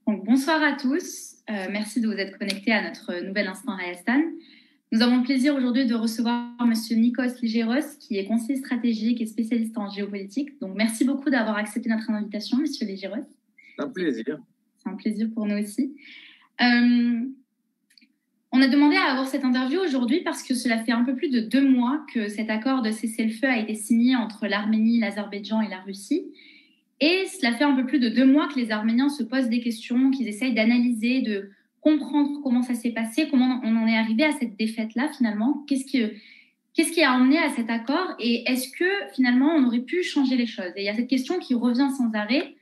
Donc, bonsoir à tous. Merci de vous être connectés à notre nouvel instant Rayastan. Nous avons le plaisir aujourd'hui de recevoir M. Nikos Ligeros, qui est conseiller stratégique et spécialiste en géopolitique. Donc, merci beaucoup d'avoir accepté notre invitation, M. Ligeros. C'est un plaisir. C'est un plaisir pour nous aussi. On a demandé à avoir cette interview aujourd'hui parce que cela fait un peu plus de 2 mois que cet accord de cessez-le-feu a été signé entre l'Arménie, l'Azerbaïdjan et la Russie. Et cela fait un peu plus de 2 mois que les Arméniens se posent des questions, qu'ils essayent d'analyser, de comprendre comment ça s'est passé, comment on en est arrivé à cette défaite-là finalement. Qu'est-ce qui a emmené à cet accord et est-ce que finalement on aurait pu changer les choses? Et il y a cette question qui revient sans arrêt,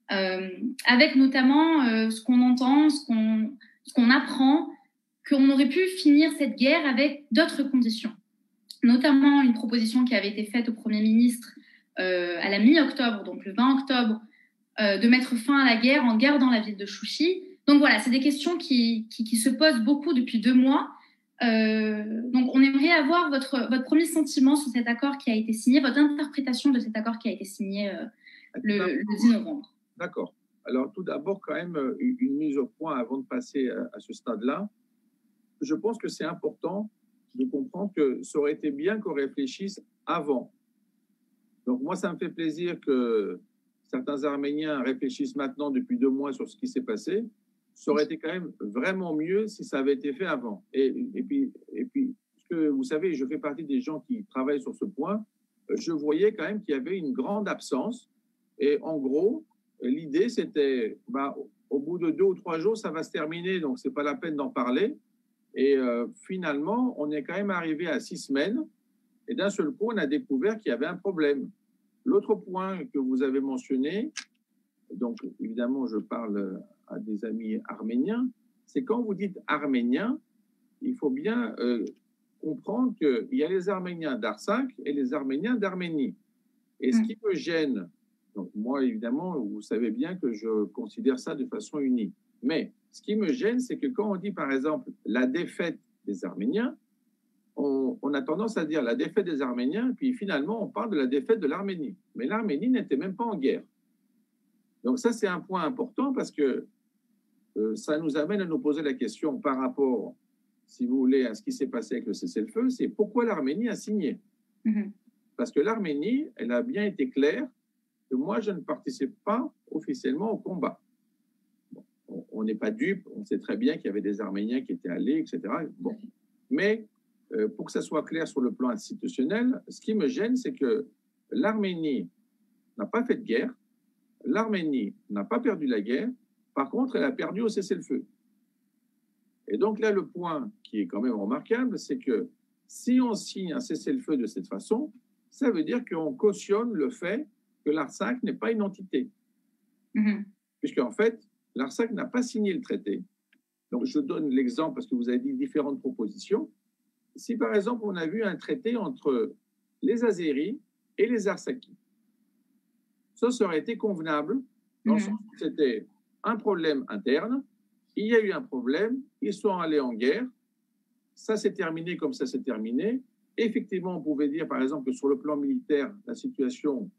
avec notamment ce qu'on entend, ce qu'on apprend, qu'on aurait pu finir cette guerre avec d'autres conditions. Notamment une proposition qui avait été faite au Premier ministre à la mi-octobre, donc le 20 octobre, de mettre fin à la guerre en gardant la ville de Chouchi. Donc voilà, c'est des questions qui se posent beaucoup depuis 2 mois. Donc on aimerait avoir votre premier sentiment sur cet accord qui a été signé, votre interprétation de cet accord qui a été signé le 10 novembre. D'accord. Alors tout d'abord, quand même, une mise au point avant de passer à ce stade-là. Je pense que c'est important de comprendre que ça aurait été bien qu'on réfléchisse avant. Donc moi, ça me fait plaisir que certains Arméniens réfléchissent maintenant depuis 2 mois sur ce qui s'est passé. Ça aurait été quand même vraiment mieux si ça avait été fait avant. Et puis, parce que vous savez, je fais partie des gens qui travaillent sur ce point. Je voyais quand même qu'il y avait une grande absence. Et en gros, l'idée, c'était, au bout de 2 ou 3 jours, ça va se terminer, donc c'est pas la peine d'en parler. Et finalement, on est quand même arrivé à 6 semaines. Et d'un seul coup, on a découvert qu'il y avait un problème. L'autre point que vous avez mentionné, donc évidemment, je parle à des amis arméniens, c'est quand vous dites arménien, il faut bien comprendre qu'il y a les Arméniens d'Artsakh et les Arméniens d'Arménie. Et ce qui me gêne, donc moi, évidemment, vous savez bien que je considère ça de façon unie. Mais ce qui me gêne, c'est que quand on dit, par exemple, la défaite des Arméniens, on a tendance à dire la défaite des Arméniens, puis finalement, on parle de la défaite de l'Arménie. Mais l'Arménie n'était même pas en guerre. Donc ça, c'est un point important parce que ça nous amène à nous poser la question par rapport, si vous voulez, à ce qui s'est passé avec le cessez-le-feu, c'est pourquoi l'Arménie a signé. Parce que l'Arménie, elle a bien été claire que moi, je ne participe pas officiellement au combat. Bon, on n'est pas dupe, on sait très bien qu'il y avait des Arméniens qui étaient allés, etc. Bon. Mais pour que ça soit clair sur le plan institutionnel, ce qui me gêne, c'est que l'Arménie n'a pas fait de guerre, l'Arménie n'a pas perdu la guerre, par contre, elle a perdu au cessez-le-feu. Et donc là, le point qui est quand même remarquable, c'est que si on signe un cessez-le-feu de cette façon, ça veut dire qu'on cautionne le fait que l'Artsakh n'est pas une entité. Puisqu'en fait, l'Artsakh n'a pas signé le traité. Donc je donne l'exemple parce que vous avez dit différentes propositions. Si par exemple, on a vu un traité entre les Azéris et les Artsakis, ça aurait été convenable dans le sens où c'était un problème interne, il y a eu un problème, ils sont allés en guerre, ça s'est terminé comme ça s'est terminé. Effectivement, on pouvait dire par exemple que sur le plan militaire, la situation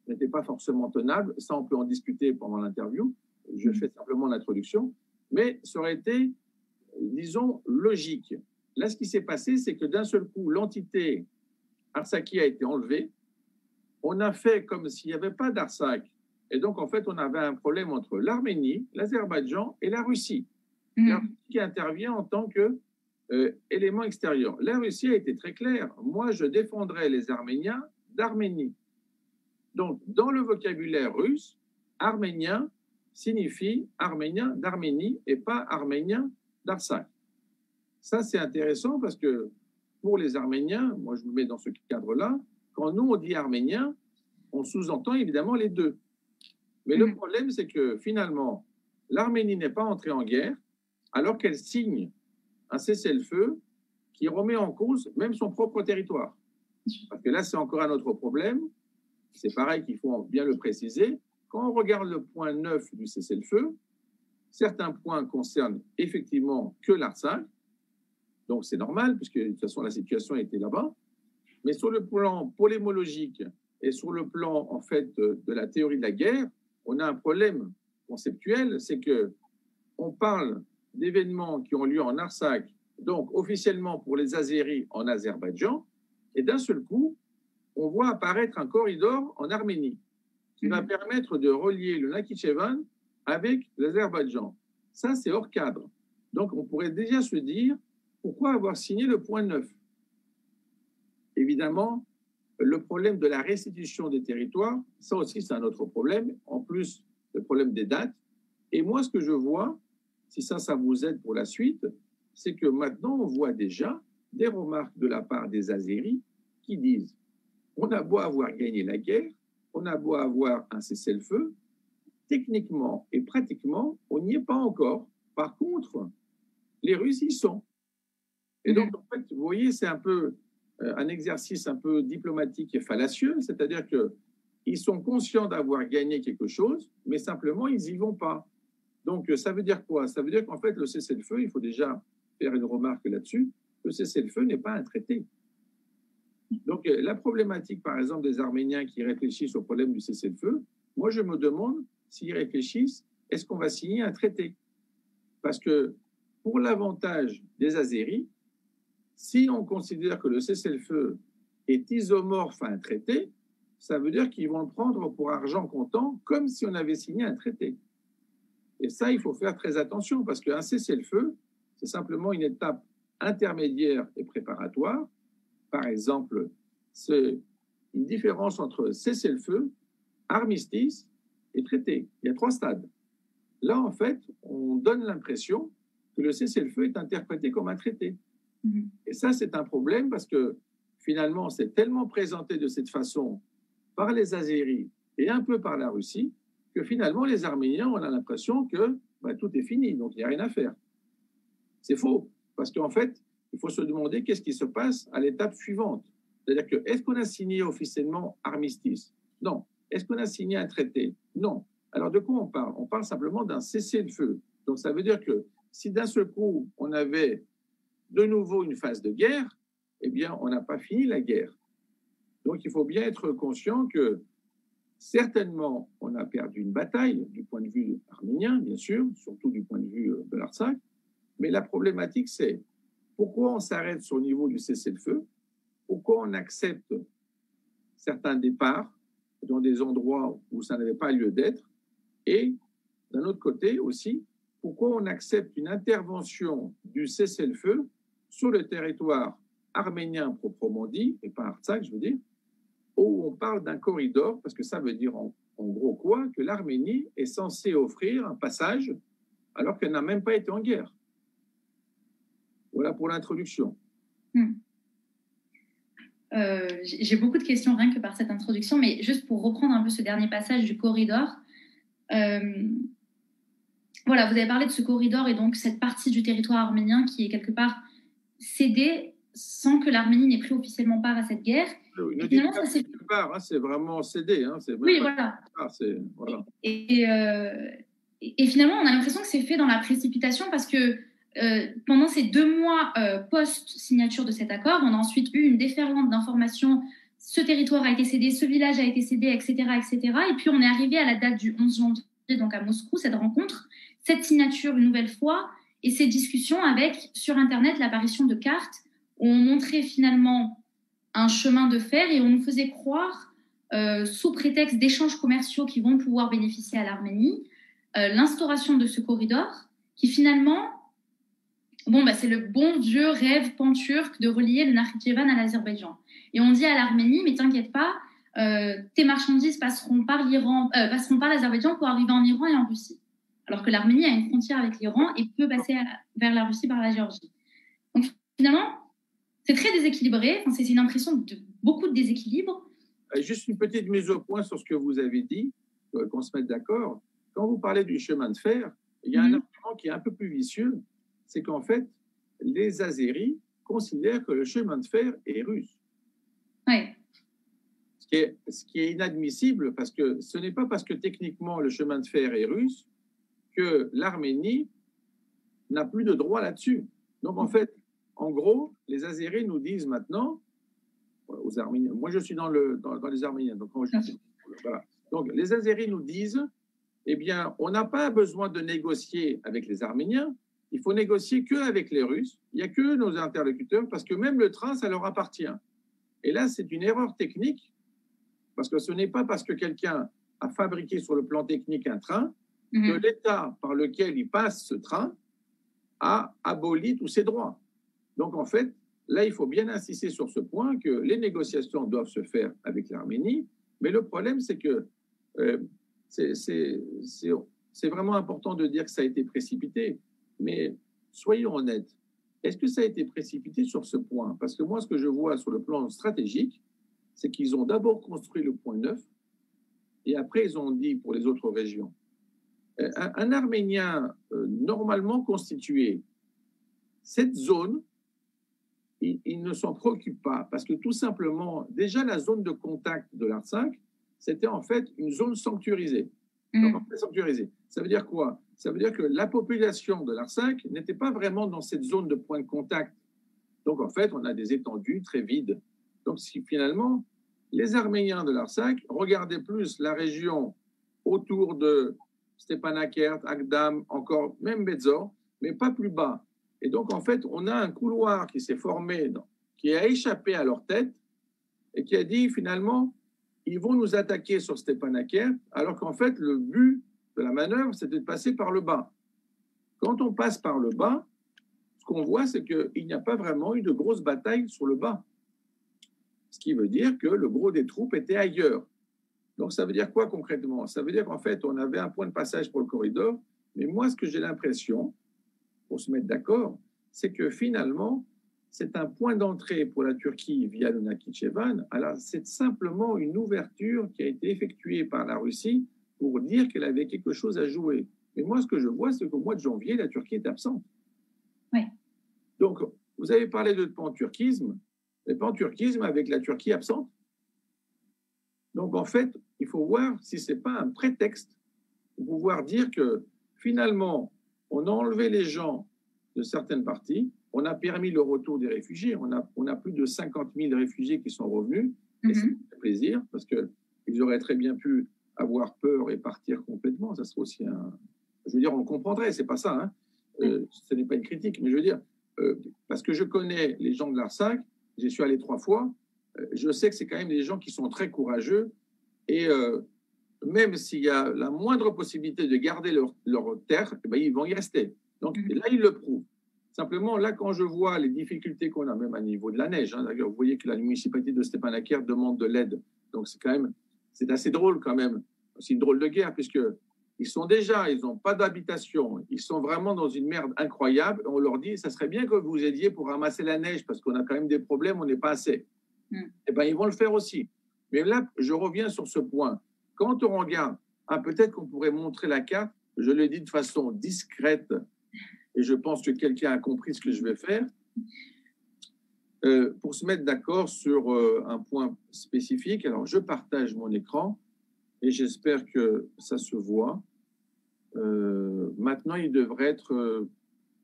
n'était pas forcément tenable, ça on peut en discuter pendant l'interview, je fais simplement l'introduction, mais ça aurait été, disons, logique. Là, ce qui s'est passé, c'est que d'un seul coup, l'entité Artsakhi a été enlevée, on a fait comme s'il n'y avait pas d'Artsakh. Et donc, en fait, on avait un problème entre l'Arménie, l'Azerbaïdjan et la Russie. La Russie qui intervient en tant qu'élément extérieur. La Russie a été très claire. Moi, je défendrai les Arméniens d'Arménie. Donc, dans le vocabulaire russe, arménien signifie arménien d'Arménie et pas arménien d'Artsakh. Ça, c'est intéressant parce que pour les Arméniens, moi, je me mets dans ce cadre-là, quand nous, on dit arménien, on sous-entend évidemment les deux. Mais le problème, c'est que finalement, l'Arménie n'est pas entrée en guerre alors qu'elle signe un cessez-le-feu qui remet en cause même son propre territoire. Parce que là, c'est encore un autre problème. C'est pareil qu'il faut bien le préciser. Quand on regarde le point 9 du cessez-le-feu, certains points concernent effectivement que l'Artsakh. Donc, c'est normal, puisque de toute façon, la situation était là-bas. Mais sur le plan polémologique et sur le plan, en fait, de la théorie de la guerre, on a un problème conceptuelle, c'est que on parle d'événements qui ont lieu en Artsakh, donc officiellement pour les Azéris en Azerbaïdjan, et d'un seul coup, on voit apparaître un corridor en Arménie qui va permettre de relier le Nakhichevan avec l'Azerbaïdjan. Ça, c'est hors cadre. Donc, on pourrait déjà se dire, pourquoi avoir signé le point 9? Évidemment, le problème de la restitution des territoires, ça aussi, c'est un autre problème. En plus, le problème des dates. Et moi, ce que je vois, si ça vous aide pour la suite, c'est que maintenant, on voit déjà des remarques de la part des Azéris qui disent on a beau avoir gagné la guerre, on a beau avoir un cessez-le-feu, techniquement et pratiquement, on n'y est pas encore. Par contre, les Russes y sont. Et donc, en fait, vous voyez, c'est un peu un exercice un peu diplomatique et fallacieux, c'est-à-dire qu'ils sont conscients d'avoir gagné quelque chose, mais simplement, ils n'y vont pas. Donc, ça veut dire quoi? Ça veut dire qu'en fait, le cessez-le-feu, il faut déjà faire une remarque là-dessus, le cessez-le-feu n'est pas un traité. Donc, la problématique, par exemple, des Arméniens qui réfléchissent au problème du cessez-le-feu, moi, je me demande s'ils réfléchissent, est-ce qu'on va signer un traité? Parce que pour l'avantage des Azéris, si on considère que le cessez-le-feu est isomorphe à un traité, ça veut dire qu'ils vont le prendre pour argent comptant, comme si on avait signé un traité. Et ça, il faut faire très attention, parce qu'un cessez-le-feu, c'est simplement une étape intermédiaire et préparatoire. Par exemple, c'est une différence entre cessez-le-feu, armistice et traité. Il y a 3 stades. Là, en fait, on donne l'impression que le cessez-le-feu est interprété comme un traité. Et ça, c'est un problème parce que finalement, c'est tellement présenté de cette façon par les Azéris et un peu par la Russie que finalement, les Arméniens, on a l'impression que tout est fini, donc il n'y a rien à faire. C'est faux, parce qu'en fait, il faut se demander qu'est-ce qui se passe à l'étape suivante. C'est-à-dire que, est-ce qu'on a signé officiellement armistice? Non. Est-ce qu'on a signé un traité? Non. Alors, de quoi on parle? On parle simplement d'un cessez-le-feu. Donc, ça veut dire que si d'un seul coup, on avait de nouveau une phase de guerre, eh bien, on n'a pas fini la guerre. Donc, il faut bien être conscient que certainement, on a perdu une bataille du point de vue arménien, bien sûr, surtout du point de vue de l'Artsakh. Mais la problématique, c'est pourquoi on s'arrête sur le niveau du cessez-le-feu? Pourquoi on accepte certains départs dans des endroits où ça n'avait pas lieu d'être? Et d'un autre côté aussi, pourquoi on accepte une intervention du cessez-le-feu sur le territoire arménien proprement dit, et pas Artsakh, je veux dire, où on parle d'un corridor, parce que ça veut dire en gros quoi? Que l'Arménie est censée offrir un passage alors qu'elle n'a même pas été en guerre. Voilà pour l'introduction. J'ai beaucoup de questions rien que par cette introduction, mais juste pour reprendre un peu ce dernier passage du corridor. Voilà, vous avez parlé de ce corridor et donc cette partie du territoire arménien qui est quelque part cédée sans que l'Arménie n'ait pris officiellement part à cette guerre. Oui, ne dites pas quelque part, c'est vraiment cédé. Oui, voilà. Voilà. Et finalement, on a l'impression que c'est fait dans la précipitation parce que pendant ces 2 mois post-signature de cet accord, on a ensuite eu une déferlante d'informations. Ce territoire a été cédé, ce village a été cédé, etc., etc. Et puis, on est arrivé à la date du 11 janvier, donc à Moscou, cette rencontre, cette signature une nouvelle fois, et ces discussions avec, sur Internet, l'apparition de cartes où on montrait finalement un chemin de fer et on nous faisait croire, sous prétexte d'échanges commerciaux qui vont pouvoir bénéficier à l'Arménie, l'instauration de ce corridor qui finalement, c'est le bon vieux rêve panturc de relier le Nakhichevan à l'Azerbaïdjan. Et on dit à l'Arménie, mais t'inquiète pas, tes marchandises passeront par l'Azerbaïdjan pour arriver en Iran et en Russie. Alors que l'Arménie a une frontière avec l'Iran et peut passer vers la Russie par la Géorgie. Donc finalement, c'est très déséquilibré. C'est une impression de beaucoup de déséquilibre. Juste une petite mise au point sur ce que vous avez dit, qu'on se mette d'accord. Quand vous parlez du chemin de fer, il y a un argument qui est un peu plus vicieux, c'est qu'en fait, les Azéris considèrent que le chemin de fer est russe. Oui. Ce qui est inadmissible, parce que ce n'est pas parce que techniquement le chemin de fer est russe que l'Arménie n'a plus de droit là-dessus. Donc en fait, en gros, les Azéris nous disent maintenant, aux Arméniens, moi je suis dans les Arméniens, donc, voilà. Donc les Azéris nous disent, eh bien, on n'a pas besoin de négocier avec les Arméniens, il faut négocier qu'avec les Russes. Il n'y a que nos interlocuteurs, parce que même le train, ça leur appartient. Et là, c'est une erreur technique, parce que ce n'est pas parce que quelqu'un a fabriqué sur le plan technique un train que l'État par lequel il passe ce train a aboli tous ses droits. Donc, en fait, là, il faut bien insister sur ce point que les négociations doivent se faire avec l'Arménie, mais le problème, c'est que c'est vraiment important de dire que ça a été précipité, mais soyons honnêtes, est-ce que ça a été précipité sur ce point? Parce que moi, ce que je vois sur le plan stratégique, c'est qu'ils ont d'abord construit le point 9 et après, ils ont dit pour les autres régions. Un Arménien normalement constitué, cette zone, il ne s'en préoccupe pas parce que tout simplement, déjà la zone de contact de l'Art5, c'était en fait une zone sanctuarisée. Donc, en fait, sanctuarisée. Ça veut dire quoi? Ça veut dire que la population de l'Art5 n'était pas vraiment dans cette zone de point de contact. Donc, en fait, on a des étendues très vides. Donc, si finalement, les Arméniens de l'Artsakh regardaient plus la région autour de Stepanakert, Agdam, encore même Bedzor, mais pas plus bas. Et donc, en fait, on a un couloir qui s'est formé, qui a échappé à leur tête et qui a dit finalement, ils vont nous attaquer sur Stepanakert, alors qu'en fait, le but de la manœuvre, c'était de passer par le bas. Quand on passe par le bas, ce qu'on voit, c'est qu'il n'y a pas vraiment eu de grosse bataille sur le bas. Ce qui veut dire que le gros des troupes était ailleurs. Donc, ça veut dire quoi concrètement? Ça veut dire qu'en fait, on avait un point de passage pour le corridor, mais moi, ce que j'ai l'impression, pour se mettre d'accord, c'est que finalement, c'est un point d'entrée pour la Turquie via le Nakhichevan. Alors, c'est simplement une ouverture qui a été effectuée par la Russie pour dire qu'elle avait quelque chose à jouer. Mais moi, ce que je vois, c'est qu'au mois de janvier, la Turquie est absente. Oui. Donc, vous avez parlé de pan-turquisme, mais pan-turquisme avec la Turquie absente. Donc, en fait, il faut voir si ce n'est pas un prétexte pour pouvoir dire que finalement, on a enlevé les gens de certaines parties, on a permis le retour des réfugiés, on a plus de 50 000 réfugiés qui sont revenus, et ça fait plaisir, parce qu'ils auraient très bien pu avoir peur et partir complètement. Ça serait aussi un... Je veux dire, on le comprendrait, c'est pas ça, hein. Ce n'est pas une critique, mais je veux dire, parce que je connais les gens de l'Artsakh, j'y suis allé 3 fois, je sais que c'est quand même des gens qui sont très courageux, et même s'il y a la moindre possibilité de garder leur terre, eh ben, ils vont y rester. Donc là, ils le prouvent. Simplement, là, quand je vois les difficultés qu'on a, même à niveau de la neige, hein, d'ailleurs, vous voyez que la municipalité de Stepanakert demande de l'aide. Donc, c'est assez drôle quand même. C'est une drôle de guerre, puisque ils n'ont pas d'habitation, ils sont vraiment dans une merde incroyable. On leur dit, ça serait bien que vous aidiez pour ramasser la neige, parce qu'on a quand même des problèmes, on n'est pas assez. Eh bien, ils vont le faire aussi. Mais là, je reviens sur ce point. Quand on regarde, peut-être qu'on pourrait montrer la carte, je le dis de façon discrète, et je pense que quelqu'un a compris ce que je vais faire, pour se mettre d'accord sur un point spécifique. Alors, je partage mon écran, et j'espère que ça se voit. Maintenant, il devrait être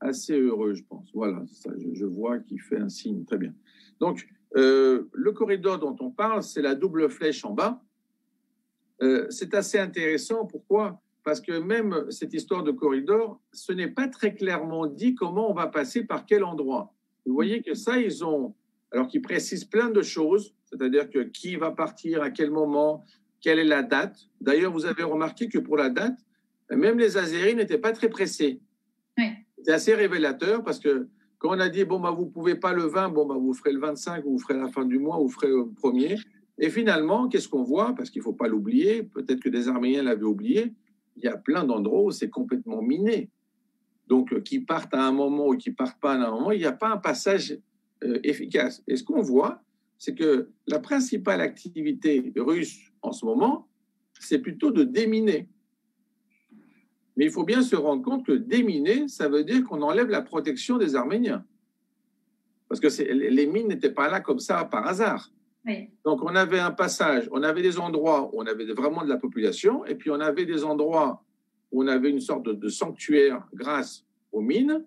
assez heureux, je pense. Voilà, ça, je vois qu'il fait un signe. Très bien. Donc, le corridor dont on parle, c'est la double flèche en bas. C'est assez intéressant. Pourquoi? Parce que même cette histoire de corridor, ce n'est pas très clairement dit comment on va passer par quel endroit. Vous voyez que ça, alors qu'ils précisent plein de choses, c'est-à-dire que qui va partir, à quel moment, quelle est la date. D'ailleurs, vous avez remarqué que pour la date, même les Azéris n'étaient pas très pressés. Oui. C'est assez révélateur parce que quand on a dit, bon, bah, vous ne pouvez pas le 20, bon, bah, vous ferez le 25, vous ferez la fin du mois, vous ferez le 1er. Et finalement, qu'est-ce qu'on voit? Parce qu'il ne faut pas l'oublier, peut-être que des Arméniens l'avaient oublié, il y a plein d'endroits où c'est complètement miné. Donc, qui partent à un moment ou qui ne partent pas à un moment, il n'y a pas un passage efficace. Et ce qu'on voit, c'est que la principale activité russe en ce moment, c'est plutôt de déminer. Mais il faut bien se rendre compte que déminer, ça veut dire qu'on enlève la protection des Arméniens. Parce que les mines n'étaient pas là comme ça par hasard. Oui. Donc, on avait un passage, on avait des endroits où on avait vraiment de la population, et puis on avait des endroits où on avait une sorte de sanctuaire grâce aux mines.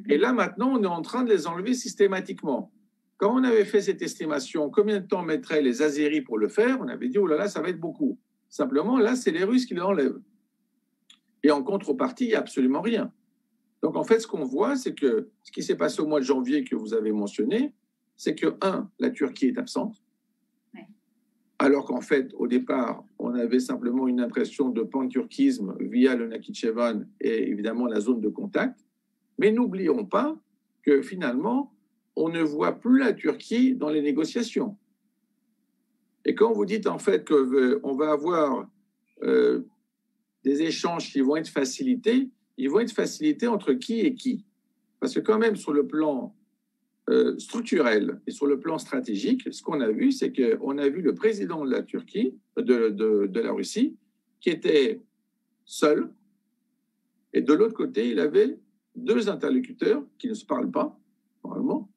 Et là, maintenant, on est en train de les enlever systématiquement. Quand on avait fait cette estimation, combien de temps mettraient les Azéris pour le faire? On avait dit, oh là là, ça va être beaucoup. Simplement, là, c'est les Russes qui l'enlèvent. Et en contrepartie, il n'y a absolument rien. Donc, en fait, ce qu'on voit, c'est que ce qui s'est passé au mois de janvier que vous avez mentionné, c'est que, la Turquie est absente, alors qu'en fait, au départ, on avait simplement une impression de pan-turquisme via le Nakhichevan et évidemment la zone de contact. Mais n'oublions pas que finalement, on ne voit plus la Turquie dans les négociations. Et quand vous dites en fait qu'on va avoir des échanges qui vont être facilités, ils vont être facilités entre qui et qui? Parce que quand même, sur le plan structurel et sur le plan stratégique, ce qu'on a vu, c'est qu'on a vu le président de la Turquie, de la Russie, qui était seul, et de l'autre côté, il avait deux interlocuteurs qui ne se parlent pas, normalement,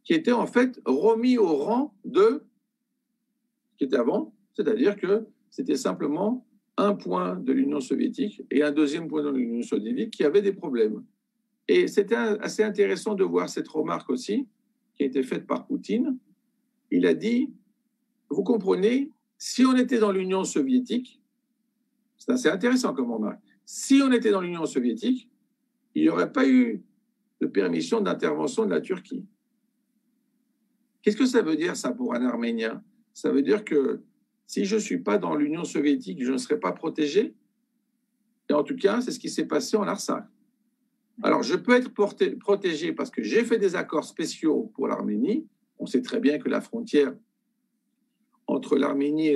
qui étaient en fait remis au rang de ce qui était avant, c'est-à-dire que c'était simplement un point de l'Union soviétique et un deuxième point de l'Union soviétique qui avaient des problèmes. Et c'était assez intéressant de voir cette remarque aussi, qui a été faite par Poutine. Il a dit, vous comprenez, si on était dans l'Union soviétique, c'est assez intéressant comme remarque, si on était dans l'Union soviétique, il n'y aurait pas eu de permission d'intervention de la Turquie. Qu'est-ce que ça veut dire, ça, pour un Arménien? Ça veut dire que si je ne suis pas dans l'Union soviétique, je ne serai pas protégé. Et en tout cas, c'est ce qui s'est passé en Artsakh. Alors, je peux être protégé parce que j'ai fait des accords spéciaux pour l'Arménie. On sait très bien que la frontière entre l'Arménie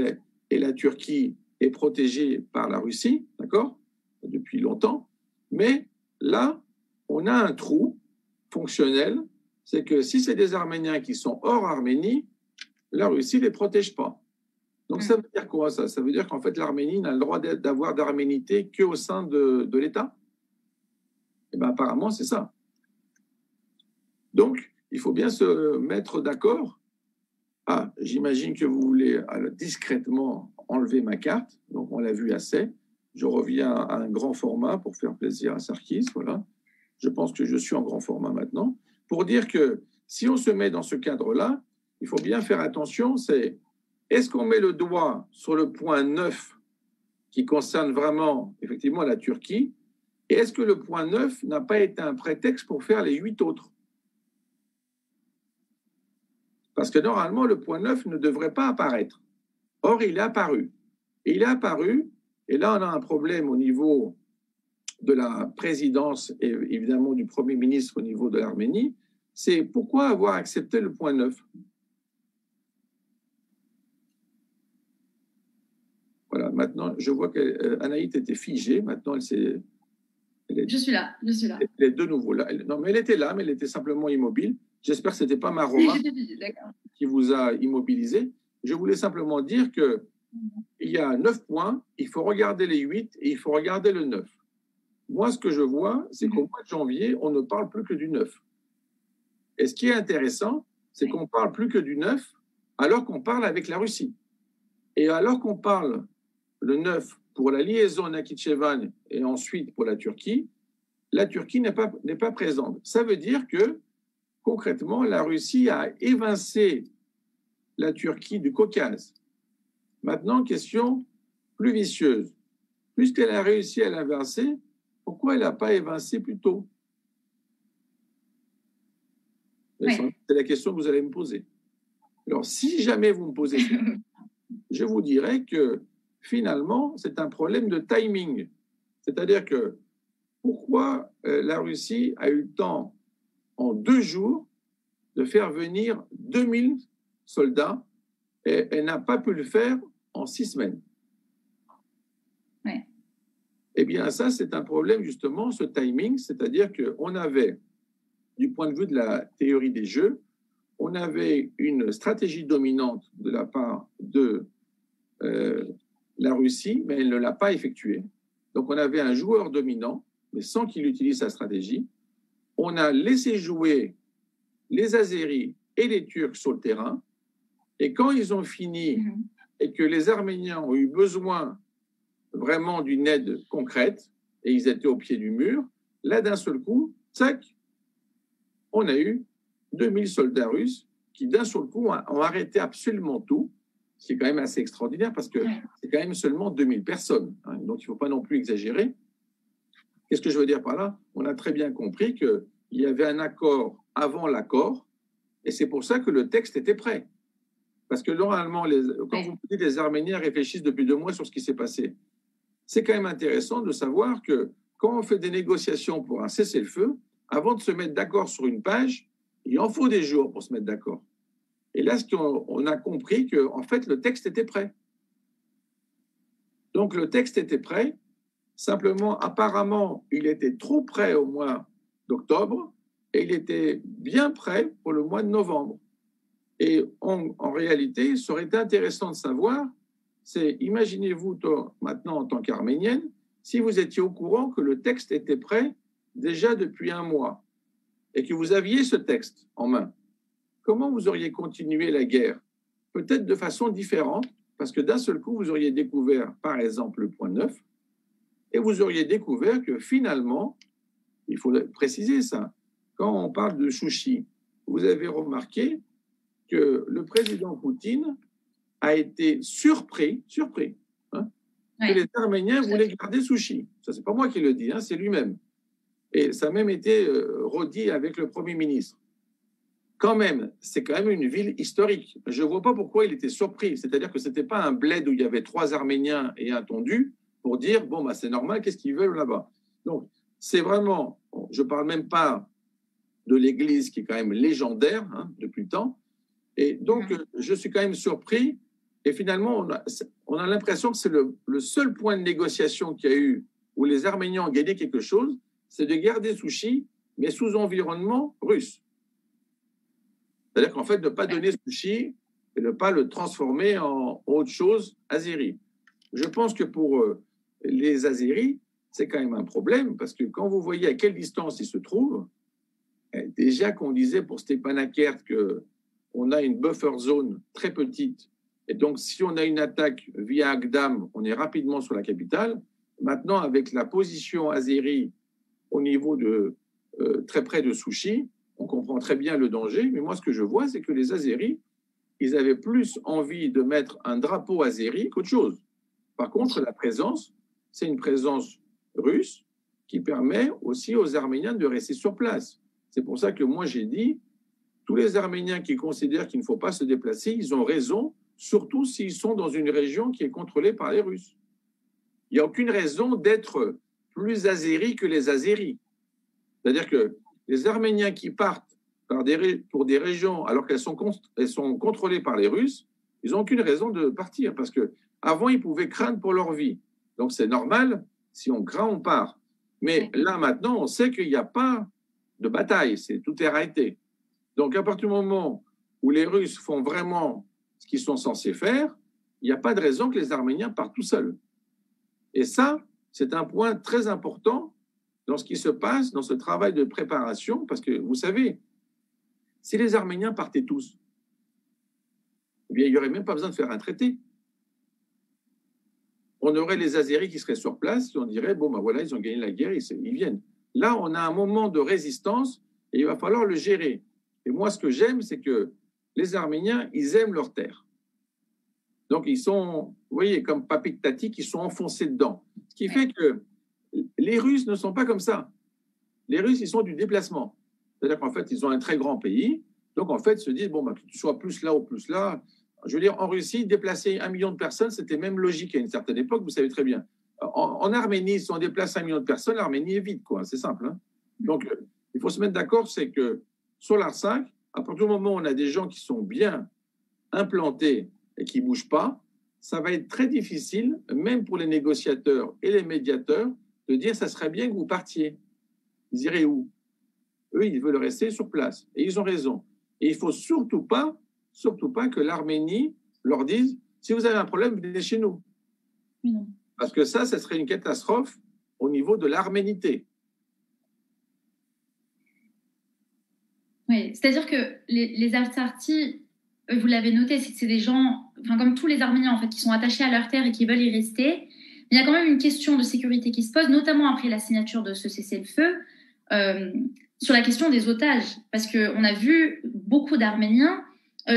et la Turquie est protégée par la Russie, d'accord, depuis longtemps. Mais là, on a un trou fonctionnel, c'est que si c'est des Arméniens qui sont hors Arménie, la Russie ne les protège pas. Donc, ça veut dire quoi, ça? Ça veut dire qu'en fait, l'Arménie n'a le droit d'avoir d'arménité qu'au sein de l'État? Eh bien, apparemment, c'est ça. Donc, il faut bien se mettre d'accord. Ah, j'imagine que vous voulez discrètement enlever ma carte. Donc, on l'a vu assez. Je reviens à un grand format pour faire plaisir à Sarkis. Voilà. Je pense que je suis en grand format maintenant. Pour dire que si on se met dans ce cadre-là, il faut bien faire attention, c'est est-ce qu'on met le doigt sur le point 9 qui concerne vraiment, effectivement, la Turquie, et est-ce que le point 9 n'a pas été un prétexte pour faire les 8 autres? Parce que normalement, le point 9 ne devrait pas apparaître. Or, il est apparu. Et il est apparu, et là, on a un problème au niveau de la présidence et évidemment du Premier ministre au niveau de l'Arménie, c'est pourquoi avoir accepté le point 9? Voilà, maintenant, je vois qu'Anaït était figée, maintenant elle s'est... Je suis là. Elle est de nouveau là. Non, mais elle était là, mais elle était simplement immobile. J'espère que ce n'était pas ma remarque qui vous a immobilisé. Je voulais simplement dire qu'il y a 9 points, il faut regarder les 8 et il faut regarder le 9. Moi, ce que je vois, c'est qu'au mois de janvier, on ne parle plus que du 9. Et ce qui est intéressant, c'est qu'on ne parle plus que du 9 alors qu'on parle avec la Russie. Et alors qu'on parle le 9 pour la liaison Nakhichevan et ensuite pour la Turquie n'est pas présente. Ça veut dire que, concrètement, la Russie a évincé la Turquie du Caucase. Maintenant, question plus vicieuse. Puisqu'elle a réussi à l'évincer, pourquoi elle n'a pas évincé plus tôt? C'est la question que vous allez me poser. Alors, si jamais vous me posez ça, je vous dirais que finalement, c'est un problème de timing. C'est-à-dire que pourquoi la Russie a eu le temps, en 2 jours, de faire venir 2000 soldats et elle n'a pas pu le faire en 6 semaines? Ouais. Eh bien, ça, c'est un problème, justement, ce timing, c'est-à-dire qu'on avait, du point de vue de la théorie des jeux, on avait une stratégie dominante de la part de la Russie, mais elle ne l'a pas effectuée. Donc, on avait un joueur dominant, mais sans qu'il utilise sa stratégie. On a laissé jouer les Azéris et les Turcs sur le terrain. Et quand ils ont fini et que les Arméniens ont eu besoin vraiment d'une aide concrète, et ils étaient au pied du mur, là, d'un seul coup, tac, on a eu 2000 soldats russes qui, d'un seul coup, ont arrêté absolument tout. C'est quand même assez extraordinaire parce que c'est quand même seulement 2000 personnes. Hein, donc, il ne faut pas non plus exagérer. Qu'est-ce que je veux dire par là? On a très bien compris qu'il y avait un accord avant l'accord, et c'est pour ça que le texte était prêt. Parce que normalement, quand vous dites les Arméniens réfléchissent depuis 2 mois sur ce qui s'est passé, c'est quand même intéressant de savoir que quand on fait des négociations pour un cessez-le-feu, avant de se mettre d'accord sur une page, il en faut des jours pour se mettre d'accord. Et là, on a compris que, en fait, le texte était prêt. Donc, le texte était prêt. Simplement, apparemment, il était trop prêt au mois d'octobre et il était bien prêt pour le mois de novembre. Et en réalité, ça aurait été intéressant de savoir, c'est, imaginez-vous maintenant en tant qu'Arménienne, si vous étiez au courant que le texte était prêt déjà depuis 1 mois et que vous aviez ce texte en main, comment vous auriez continué la guerre? Peut-être de façon différente, parce que d'un seul coup, vous auriez découvert, par exemple, le point 9, et vous auriez découvert que finalement, il faut préciser ça, quand on parle de Chouchi, vous avez remarqué que le président Poutine a été surpris hein, que les Arméniens voulaient garder Souchi. Ça, c'est pas moi qui le dis, hein, c'est lui-même. Et ça a même été redit avec le Premier ministre. Quand même, c'est quand même une ville historique. Je ne vois pas pourquoi il était surpris. C'est-à-dire que ce n'était pas un bled où il y avait 3 Arméniens et un tondu pour dire, bon, bah, c'est normal, qu'est-ce qu'ils veulent là-bas? Donc, c'est vraiment, je ne parle même pas de l'église qui est quand même légendaire hein, depuis le temps. Et donc, je suis quand même surpris. Et finalement, on a l'impression que c'est le seul point de négociation qu'il y a eu où les Arméniens ont gagné quelque chose, c'est de garder Souchi, mais sous environnement russe. C'est-à-dire qu'en fait, ne pas donner Souchi et ne pas le transformer en autre chose azéri. Je pense que pour les Azéris, c'est quand même un problème, parce que quand vous voyez à quelle distance ils se trouvent, déjà qu'on disait pour Stepanakert qu'on a une buffer zone très petite, et donc si on a une attaque via Agdam, on est rapidement sur la capitale. Maintenant, avec la position azérie au niveau de très près de Souchi, on comprend très bien le danger, mais moi ce que je vois, c'est que les Azéris, ils avaient plus envie de mettre un drapeau azéri qu'autre chose. Par contre, la présence, c'est une présence russe qui permet aussi aux Arméniens de rester sur place. C'est pour ça que moi j'ai dit, tous les Arméniens qui considèrent qu'il ne faut pas se déplacer, ils ont raison, surtout s'ils sont dans une région qui est contrôlée par les Russes. Il n'y a aucune raison d'être plus azéri que les Azéris. C'est-à-dire que les Arméniens qui partent pour des régions alors qu'elles sont contrôlées par les Russes, ils n'ont aucune raison de partir parce qu'avant, ils pouvaient craindre pour leur vie. Donc, c'est normal, si on craint, on part. Mais là, maintenant, on sait qu'il n'y a pas de bataille, tout est arrêté. Donc, à partir du moment où les Russes font vraiment ce qu'ils sont censés faire, il n'y a pas de raison que les Arméniens partent tout seuls. Et ça, c'est un point très important dans ce qui se passe, dans ce travail de préparation, parce que, vous savez, si les Arméniens partaient tous, eh bien, il n'y aurait même pas besoin de faire un traité. On aurait les Azéris qui seraient sur place, et on dirait, bon, ben voilà, ils ont gagné la guerre, ils viennent. Là, on a un moment de résistance, et il va falloir le gérer. Et moi, ce que j'aime, c'est que les Arméniens, ils aiment leur terre. Donc, ils sont, vous voyez, comme Papik Tati, qui sont enfoncés dedans. Ce qui fait que les Russes ne sont pas comme ça. Les Russes, ils sont du déplacement. C'est-à-dire qu'en fait, ils ont un très grand pays. Donc, en fait, ils se disent, bon, bah, que tu sois plus là ou plus là. Je veux dire, en Russie, déplacer 1 million de personnes, c'était même logique à une certaine époque, vous savez très bien. En Arménie, si on déplace 1 million de personnes, l'Arménie est vide, quoi. C'est simple. Hein. Donc, il faut se mettre d'accord, c'est que sur l'Ar5, à partir du moment où on a des gens qui sont bien implantés et qui ne bougent pas, ça va être très difficile, même pour les négociateurs et les médiateurs, de dire ça serait bien que vous partiez. Ils iraient où? Eux, ils veulent rester sur place. Et ils ont raison. Et il ne faut surtout pas que l'Arménie leur dise si vous avez un problème, venez chez nous. Non. Parce que ça serait une catastrophe au niveau de l'arménité. Oui, c'est-à-dire que les Artsakhi, vous l'avez noté, c'est des gens, enfin, comme tous les Arméniens, en fait, qui sont attachés à leur terre et qui veulent y rester. Mais il y a quand même une question de sécurité qui se pose, notamment après la signature de ce cessez-le-feu, sur la question des otages. Parce qu'on a vu beaucoup d'Arméniens.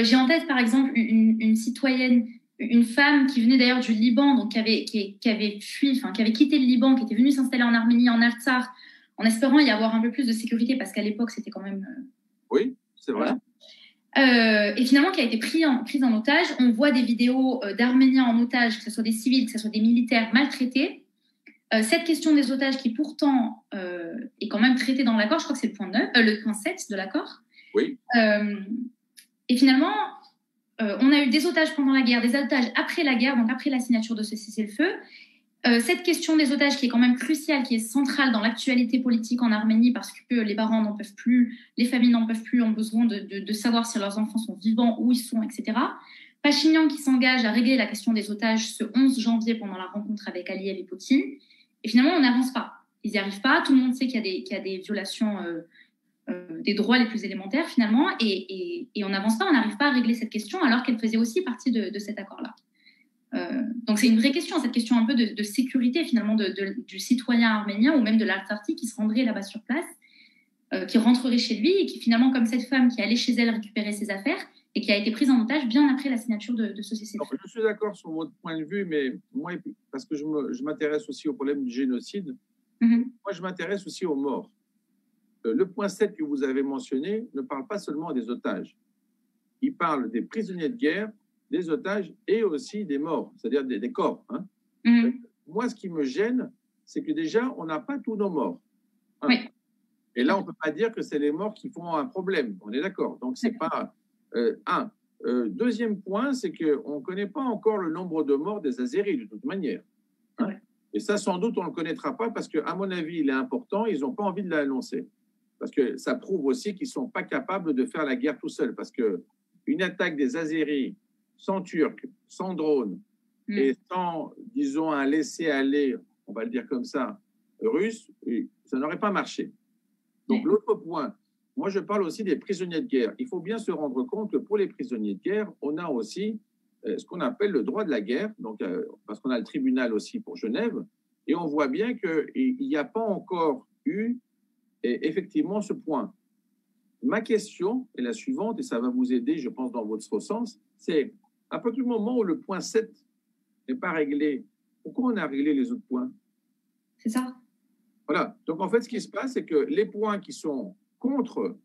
J'ai en tête, par exemple, une citoyenne une femme qui venait d'ailleurs du Liban, donc qui avait fui, enfin qui avait quitté le Liban, qui était venue s'installer en Arménie, en Artsakh, en espérant y avoir un peu plus de sécurité, parce qu'à l'époque c'était quand même. Oui, c'est vrai. Et finalement qui a été prise en otage. On voit des vidéos d'Arméniens en otage, que ce soit des civils, que ce soit des militaires maltraités. Cette question des otages qui pourtant est quand même traitée dans l'accord, je crois que c'est le point 7 de l'accord. Oui. Et finalement, on a eu des otages pendant la guerre, des otages après la guerre, donc après la signature de ce cessez-le-feu. Cette question des otages qui est quand même cruciale, qui est centrale dans l'actualité politique en Arménie, parce que les parents n'en peuvent plus, les familles n'en peuvent plus, ont besoin de savoir si leurs enfants sont vivants, où ils sont, etc. Pachinian qui s'engage à régler la question des otages ce 11 janvier pendant la rencontre avec Aliyev et Poutine. Et finalement, on n'avance pas. Ils n'y arrivent pas. Tout le monde sait qu'il y a des violations des droits les plus élémentaires, finalement. Et on n'avance pas. On n'arrive pas à régler cette question, alors qu'elle faisait aussi partie de cet accord-là. Donc, c'est une vraie question, cette question un peu de sécurité, finalement, du citoyen arménien ou même de l'Artsakhi qui se rendrait là-bas sur place, qui rentrerait chez lui et qui, finalement, comme cette femme qui allait chez elle récupérer ses affaires et qui a été prise en otage bien après la signature de ce cessez-le-feu. Je suis d'accord sur votre point de vue, mais moi, parce que je m'intéresse aussi au problème du génocide, moi, je m'intéresse aussi aux morts. Le point 7 que vous avez mentionné ne parle pas seulement des otages. Il parle des prisonniers de guerre, des otages et aussi des morts, c'est-à-dire des corps. Hein. Moi, ce qui me gêne, c'est que déjà, on n'a pas tous nos morts. Hein. Oui. Et là, on ne peut pas dire que c'est les morts qui font un problème. On est d'accord. Donc, c'est pas... deuxième point, c'est qu'on ne connaît pas encore le nombre de morts des Azéris, de toute manière. Hein. Et ça, sans doute, on ne le connaîtra pas parce qu'à mon avis, il est important. Ils n'ont pas envie de l'annoncer. Parce que ça prouve aussi qu'ils ne sont pas capables de faire la guerre tout seuls. Parce qu'une attaque des Azéris sans Turcs, sans drones et sans, disons, un laisser-aller, on va le dire comme ça, russe, ça n'aurait pas marché. Donc, l'autre point, moi, je parle aussi des prisonniers de guerre. Il faut bien se rendre compte que pour les prisonniers de guerre, on a aussi ce qu'on appelle le droit de la guerre, donc, parce qu'on a le tribunal aussi pour Genève, et on voit bien qu'il n'y a pas encore eu effectivement ce point. Ma question est la suivante, et ça va vous aider, je pense, dans votre sens, c'est à partir du moment où le point 7 n'est pas réglé, pourquoi on a réglé les autres points? C'est ça. Voilà. Donc, en fait, ce qui se passe, c'est que les points qui sont contre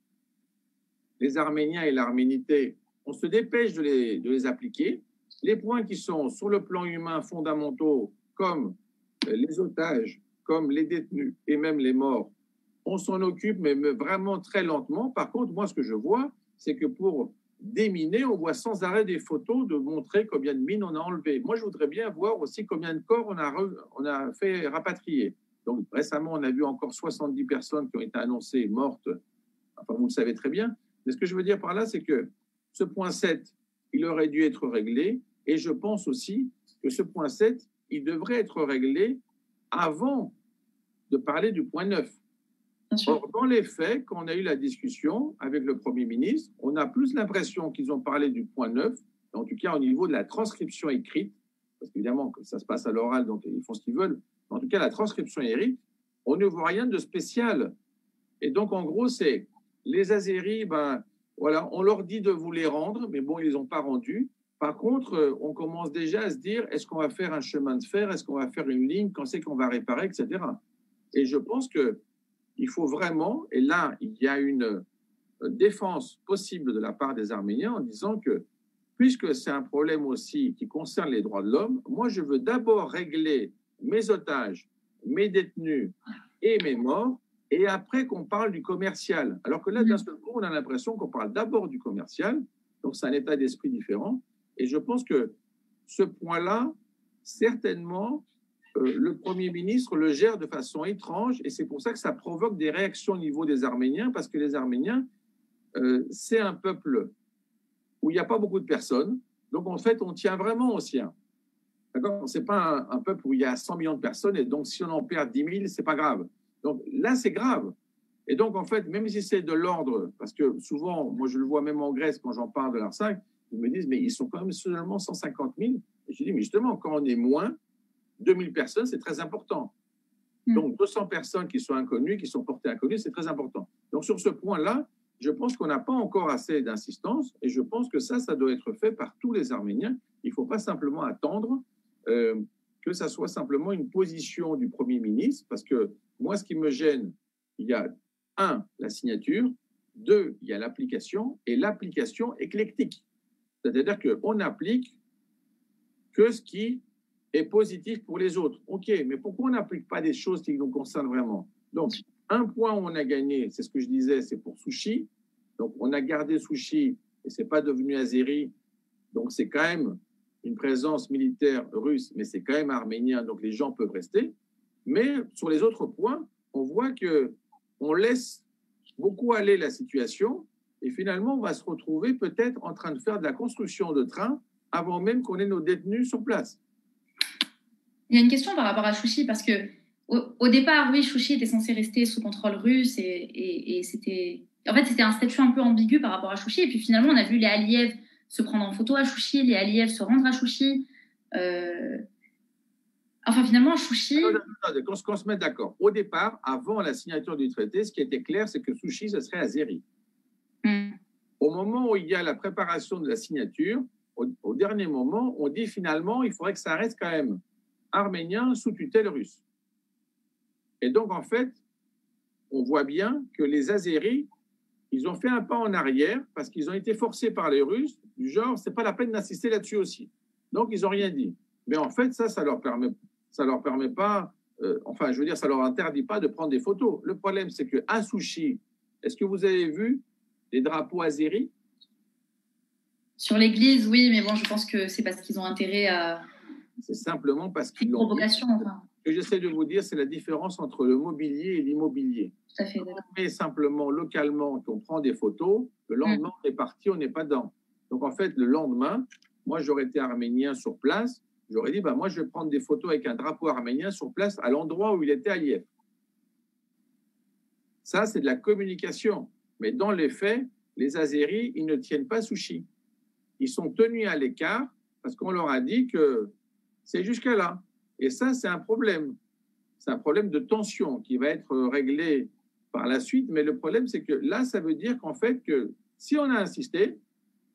les Arméniens et l'arménité, on se dépêche de les appliquer. Les points qui sont sur le plan humain fondamentaux, comme les otages, comme les détenus et même les morts, on s'en occupe, mais vraiment très lentement. Par contre, moi, ce que je vois, c'est que pour déminer, on voit sans arrêt des photos de montrer combien de mines on a enlevées. Moi, je voudrais bien voir aussi combien de corps on a fait rapatrier. Donc, récemment, on a vu encore 70 personnes qui ont été annoncées mortes. Enfin, vous le savez très bien. Mais ce que je veux dire par là, c'est que ce point 7, il aurait dû être réglé. Et je pense aussi que ce point 7, il devrait être réglé avant de parler du point 9. Or, dans les faits, quand on a eu la discussion avec le Premier ministre, on a plus l'impression qu'ils ont parlé du point 9, en tout cas au niveau de la transcription écrite, parce qu'évidemment, ça se passe à l'oral, donc ils font ce qu'ils veulent. En tout cas, la transcription écrite, on ne voit rien de spécial. Et donc, en gros, c'est les Azéris, ben, voilà, on leur dit de vous les rendre, mais bon, ils ne les ont pas rendus. Par contre, on commence déjà à se dire, est-ce qu'on va faire un chemin de fer? Est-ce qu'on va faire une ligne? Quand c'est qu'on va réparer, etc. Et je pense qu'il faut vraiment, et là, il y a une défense possible de la part des Arméniens en disant que, puisque c'est un problème aussi qui concerne les droits de l'homme, moi, je veux d'abord régler mes otages, mes détenus et mes morts, et après qu'on parle du commercial. Alors que là, d'un seul coup, on a l'impression qu'on parle d'abord du commercial, donc c'est un état d'esprit différent. Et je pense que ce point-là, certainement, le Premier ministre le gère de façon étrange, et c'est pour ça que ça provoque des réactions au niveau des Arméniens, parce que les Arméniens, c'est un peuple où il n'y a pas beaucoup de personnes, donc en fait, on tient vraiment au sien. D'accord ? Ce n'est pas un peuple où il y a 100 millions de personnes, et donc si on en perd 10 000, ce n'est pas grave. Donc là, c'est grave. Et donc, en fait, même si c'est de l'ordre, parce que souvent, moi je le vois même en Grèce, quand j'en parle de l'Artsakh, ils me disent, mais ils sont quand même seulement 150 000. Et je dis, mais justement, quand on est moins, 2000 personnes, c'est très important. Donc, 200 personnes qui sont inconnues, qui sont portées inconnues, c'est très important. Donc, sur ce point-là, je pense qu'on n'a pas encore assez d'insistance, et je pense que ça doit être fait par tous les Arméniens. il ne faut pas simplement attendre que ça soit simplement une position du Premier ministre, parce que moi, ce qui me gêne, il y a la signature, 2, il y a l'application, et l'application éclectique. C'est-à-dire qu'on n'applique que ce qui est positif pour les autres. OK, mais pourquoi on n'applique pas des choses qui nous concernent vraiment? Donc, un point où on a gagné, c'est ce que je disais, c'est pour Souchi. Donc, on a gardé Souchi et ce n'est pas devenu Azeri. Donc, c'est quand même une présence militaire russe, mais c'est quand même arménien, donc les gens peuvent rester. Mais sur les autres points, on voit qu'on laisse beaucoup aller la situation et finalement, on va se retrouver peut-être en train de faire de la construction de trains avant même qu'on ait nos détenus sur place. Il y a une question par rapport à Chouchi, parce que au départ, oui, Chouchi était censé rester sous contrôle russe et c'était... En fait, c'était un statut un peu ambigu par rapport à Chouchi. Et puis finalement, on a vu les Aliyev se prendre en photo à Chouchi, les Aliyev se rendre à Chouchi. Enfin, finalement, Chouchi... Qu'on se mette d'accord. Au départ, avant la signature du traité, ce qui était clair, c'est que Chouchi, ce serait Azeri. Au moment où il y a la préparation de la signature, au dernier moment, on dit finalement, il faudrait que ça reste quand même arménien sous tutelle russe. Et donc, en fait, on voit bien que les Azéris, ils ont fait un pas en arrière parce qu'ils ont été forcés par les Russes, du genre, c'est pas la peine d'insister là-dessus aussi. Donc, ils n'ont rien dit. Mais en fait, ça leur permet pas, enfin, je veux dire, ça leur interdit pas de prendre des photos. Le problème, c'est qu'à Souchi, est-ce que vous avez vu les drapeaux azéris? Sur l'église, oui, mais bon, je pense que c'est parce qu'ils ont intérêt à... C'est simplement parce qu'ils l'ont... Provocation, enfin. Ce que j'essaie de vous dire, c'est la différence entre le mobilier et l'immobilier. Tout à fait, d'accord. On met simplement localement, qu'on prend des photos, le lendemain, on est parti, on n'est pas dedans. Donc, en fait, le lendemain, moi, j'aurais été arménien sur place, j'aurais dit, moi, je vais prendre des photos avec un drapeau arménien sur place à l'endroit où il était à Liège. Ça, c'est de la communication. Mais dans les faits, les Azéris, ils ne tiennent pas Souchi. Ils sont tenus à l'écart parce qu'on leur a dit que c'est jusqu'à là. Et ça, c'est un problème. C'est un problème de tension qui va être réglé par la suite. Mais le problème, c'est que là, ça veut dire qu'en fait, que si on a insisté,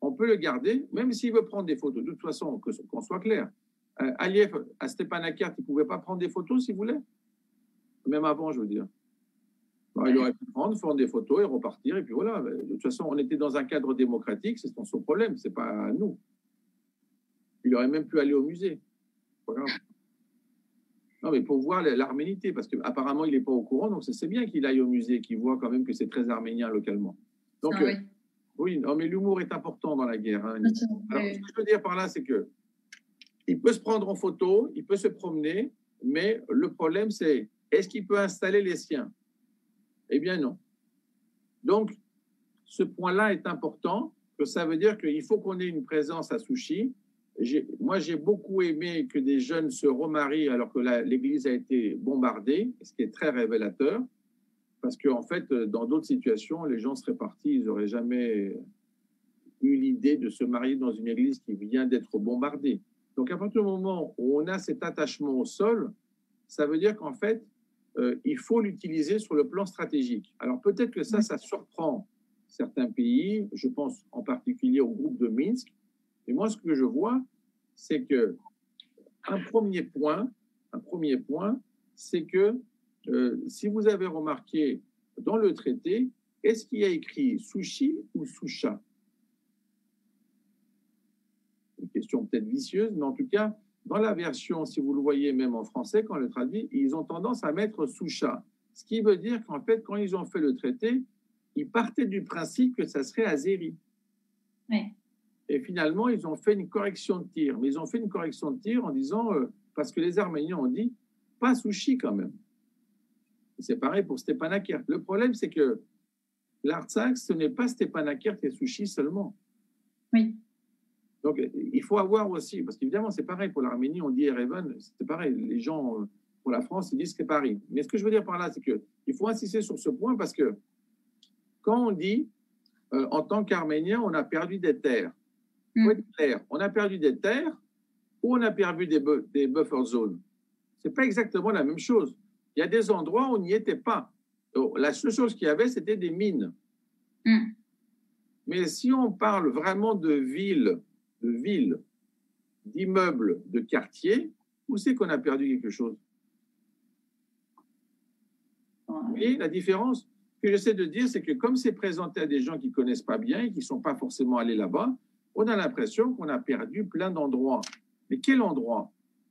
on peut le garder, même s'il veut prendre des photos. De toute façon, qu'on soit clair. Aliyev, à Stepanakert, il ne pouvait pas prendre des photos s'il voulait. Même avant, je veux dire. Alors, il aurait pu faire des photos et repartir. Et puis voilà. De toute façon, on était dans un cadre démocratique. C'est son problème. Ce n'est pas à nous. Il aurait même pu aller au musée. Pas grave. Non, mais pour voir l'arménité, parce qu'apparemment, il n'est pas au courant, donc c'est bien qu'il aille au musée, qu'il voit quand même que c'est très arménien localement. Donc, oui, non, mais l'humour est important dans la guerre. Hein. Alors, ce que je veux dire par là, c'est que il peut se prendre en photo, il peut se promener, mais le problème, c'est est-ce qu'il peut installer les siens? Eh bien, non. Donc, ce point-là est important, que ça veut dire qu'il faut qu'on ait une présence à Souchi. Moi, j'ai beaucoup aimé que des jeunes se remarient alors que l'église a été bombardée, ce qui est très révélateur, parce qu'en fait, dans d'autres situations, les gens seraient partis, ils n'auraient jamais eu l'idée de se marier dans une église qui vient d'être bombardée. Donc, à partir du moment où on a cet attachement au sol, ça veut dire qu'en fait, il faut l'utiliser sur le plan stratégique. Alors, peut-être que ça surprend certains pays, je pense en particulier au groupe de Minsk. Et moi, ce que je vois, c'est que un premier point, c'est que si vous avez remarqué dans le traité, est-ce qu'il y a écrit Souchi ou Soucha? Une question peut-être vicieuse, mais en tout cas, dans la version, si vous le voyez même en français, quand on le traduit, ils ont tendance à mettre Soucha. Ce qui veut dire qu'en fait, quand ils ont fait le traité, ils partaient du principe que ça serait Azéri. Oui. Et finalement, ils ont fait une correction de tir. Mais ils ont fait une correction de tir en disant, parce que les Arméniens ont dit, pas Souchi quand même. C'est pareil pour Stepanakert. Le problème, c'est que l'Artsakh, ce n'est pas Stepanakert et Souchi seulement. Oui. Donc, il faut avoir aussi, parce qu'évidemment, c'est pareil pour l'Arménie, on dit Erevan, c'est pareil. Les gens, pour la France, ils disent que c'est Paris. Mais ce que je veux dire par là, c'est qu'il faut insister sur ce point parce que quand on dit, en tant qu'Arménien, on a perdu des terres, faut être clair, on a perdu des terres ou on a perdu des buffer zones. Ce n'est pas exactement la même chose. Il y a des endroits où on n'y était pas. Donc, la seule chose qu'il y avait, c'était des mines. Mais si on parle vraiment de villes d'immeubles de quartier, où c'est qu'on a perdu quelque chose? Vous voyez la différence? Ce que j'essaie de dire, c'est que comme c'est présenté à des gens qui ne connaissent pas bien et qui ne sont pas forcément allés là-bas, on a l'impression qu'on a perdu plein d'endroits. Mais quel endroit?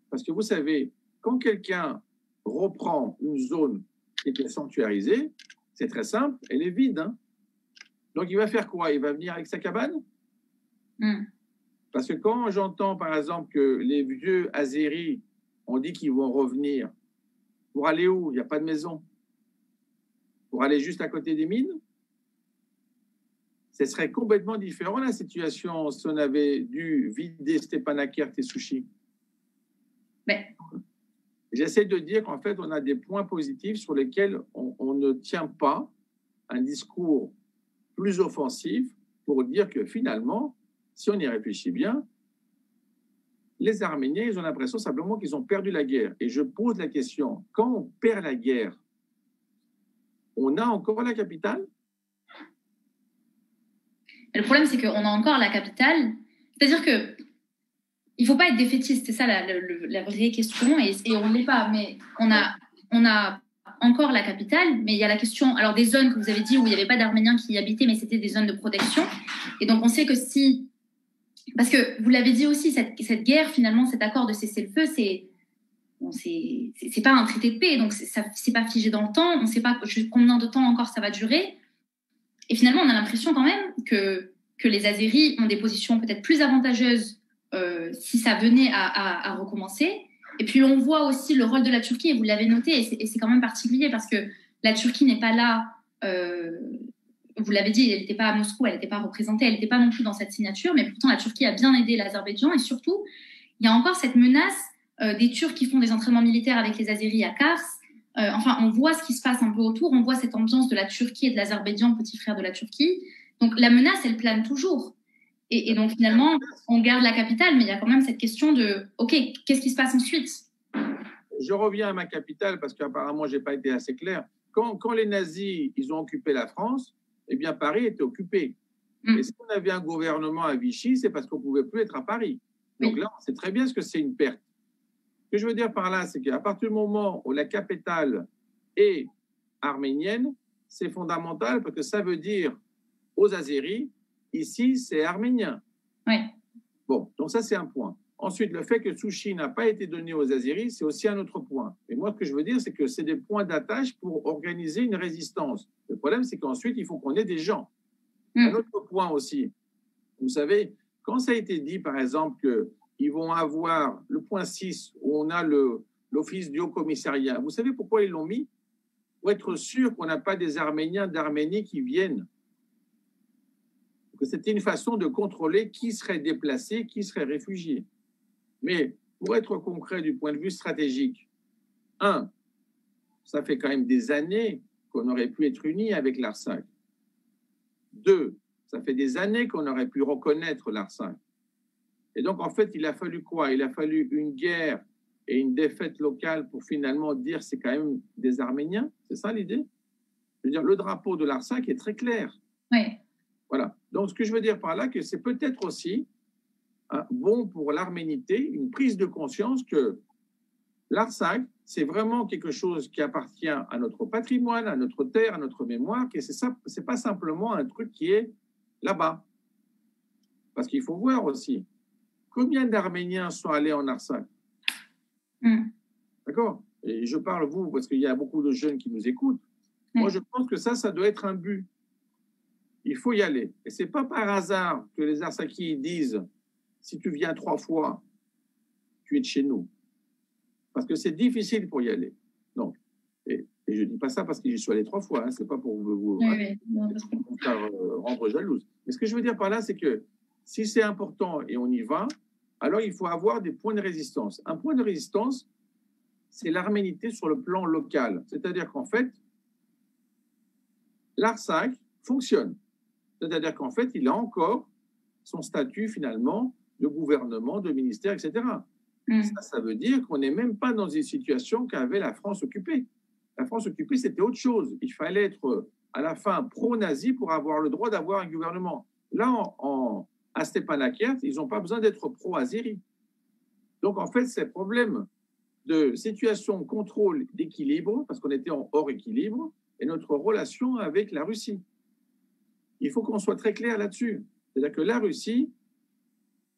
Parce que vous savez, quand quelqu'un reprend une zone qui était sanctuarisée, c'est très simple, elle est vide. Hein. Donc il va faire quoi? Il va venir avec sa cabane? Parce que quand j'entends par exemple que les vieux Azéris ont dit qu'ils vont revenir, pour aller où? Il n'y a pas de maison. Pour aller juste à côté des mines? Ce serait complètement différent la situation si on avait dû vider Stepanakert et Souchi. Mais... J'essaie de dire qu'en fait, on a des points positifs sur lesquels on ne tient pas un discours plus offensif pour dire que finalement, si on y réfléchit bien, les Arméniens, ils ont l'impression simplement qu'ils ont perdu la guerre. Et je pose la question, quand on perd la guerre, on a encore la capitale? Le problème, c'est qu'on a encore la capitale. C'est-à-dire que il ne faut pas être défaitiste, c'est ça la vraie question, et on ne l'est pas, mais on a encore la capitale, mais il y a la question, alors des zones que vous avez dit où il n'y avait pas d'Arméniens qui y habitaient, mais c'était des zones de protection, et donc on sait que si, parce que vous l'avez dit aussi, cette guerre, finalement, cet accord de cessez-le-feu, c'est pas un traité de paix, donc c'est pas figé dans le temps, on ne sait pas combien de temps encore ça va durer, et finalement on a l'impression quand même que les Azéris ont des positions peut-être plus avantageuses si ça venait à recommencer. Et puis on voit aussi le rôle de la Turquie, et vous l'avez noté, et c'est quand même particulier parce que la Turquie n'est pas là, vous l'avez dit, elle n'était pas à Moscou, elle n'était pas représentée, elle n'était pas non plus dans cette signature, mais pourtant la Turquie a bien aidé l'Azerbaïdjan, et surtout, il y a encore cette menace des Turcs qui font des entraînements militaires avec les Azéris à Kars. Enfin, on voit ce qui se passe un peu autour, on voit cette ambiance de la Turquie et de l'Azerbaïdjan, petit frère de la Turquie. Donc la menace, elle plane toujours. Et donc, finalement, on garde la capitale, mais il y a quand même cette question de, OK, qu'est-ce qui se passe ensuite? Je reviens à ma capitale parce qu'apparemment, je n'ai pas été assez clair. Quand les nazis ils ont occupé la France, eh bien, Paris était occupé. Et si on avait un gouvernement à Vichy, c'est parce qu'on ne pouvait plus être à Paris. Donc là, on sait très bien ce que c'est une perte. Ce que je veux dire par là, c'est qu'à partir du moment où la capitale est arménienne, c'est fondamental parce que ça veut dire aux Azéris, ici, c'est arménien. Oui. Bon, donc ça, c'est un point. Ensuite, le fait que Souchi n'a pas été donné aux Azéris, c'est aussi un autre point. Et moi, ce que je veux dire, c'est que c'est des points d'attache pour organiser une résistance. Le problème, c'est qu'ensuite, il faut qu'on ait des gens. Un autre point aussi, vous savez, quand ça a été dit, par exemple, qu'ils vont avoir le point 6, où on a l'office du haut-commissariat, vous savez pourquoi ils l'ont mis? Pour être sûr qu'on n'a pas des Arméniens d'Arménie qui viennent. C'était une façon de contrôler qui serait déplacé, qui serait réfugié. Mais pour être concret du point de vue stratégique, ça fait quand même des années qu'on aurait pu être unis avec l'Artsakh. 2, ça fait des années qu'on aurait pu reconnaître l'Artsakh. Et donc, en fait, il a fallu quoi? Il a fallu une guerre et une défaite locale pour finalement dire c'est quand même des Arméniens. C'est ça l'idée? Je veux dire, le drapeau de l'Artsakh est très clair. Oui. Voilà. Donc, ce que je veux dire par là, que c'est peut-être aussi bon pour l'arménité, une prise de conscience que l'Artsakh, c'est vraiment quelque chose qui appartient à notre patrimoine, à notre terre, à notre mémoire, que c'est pas simplement un truc qui est là-bas. Parce qu'il faut voir aussi, combien d'Arméniens sont allés en Artsakh? D'accord? Et je parle vous, parce qu'il y a beaucoup de jeunes qui nous écoutent. Moi, je pense que ça doit être un but. Il faut y aller. Et ce n'est pas par hasard que les Artsakis disent si tu viens 3 fois, tu es de chez nous. Parce que c'est difficile pour y aller. Donc, et je ne dis pas ça parce que j'y suis allé 3 fois. Hein, ce n'est pas pour vous faire rendre jalouse. Mais ce que je veux dire par là, c'est que si c'est important et on y va, alors il faut avoir des points de résistance. Un point de résistance, c'est l'arménité sur le plan local. C'est-à-dire qu'en fait, l'Artsakh fonctionne. C'est-à-dire qu'en fait, il a encore son statut finalement de gouvernement, de ministère, etc. Ça veut dire qu'on n'est même pas dans une situation qu'avait la France occupée. La France occupée, c'était autre chose. Il fallait être à la fin pro-nazi pour avoir le droit d'avoir un gouvernement. Là, à Stepanakert, ils n'ont pas besoin d'être pro-azéri. Donc, en fait, c'est un problème de situation, contrôle, d'équilibre, parce qu'on était en hors équilibre, et notre relation avec la Russie. Il faut qu'on soit très clair là-dessus. C'est-à-dire que la Russie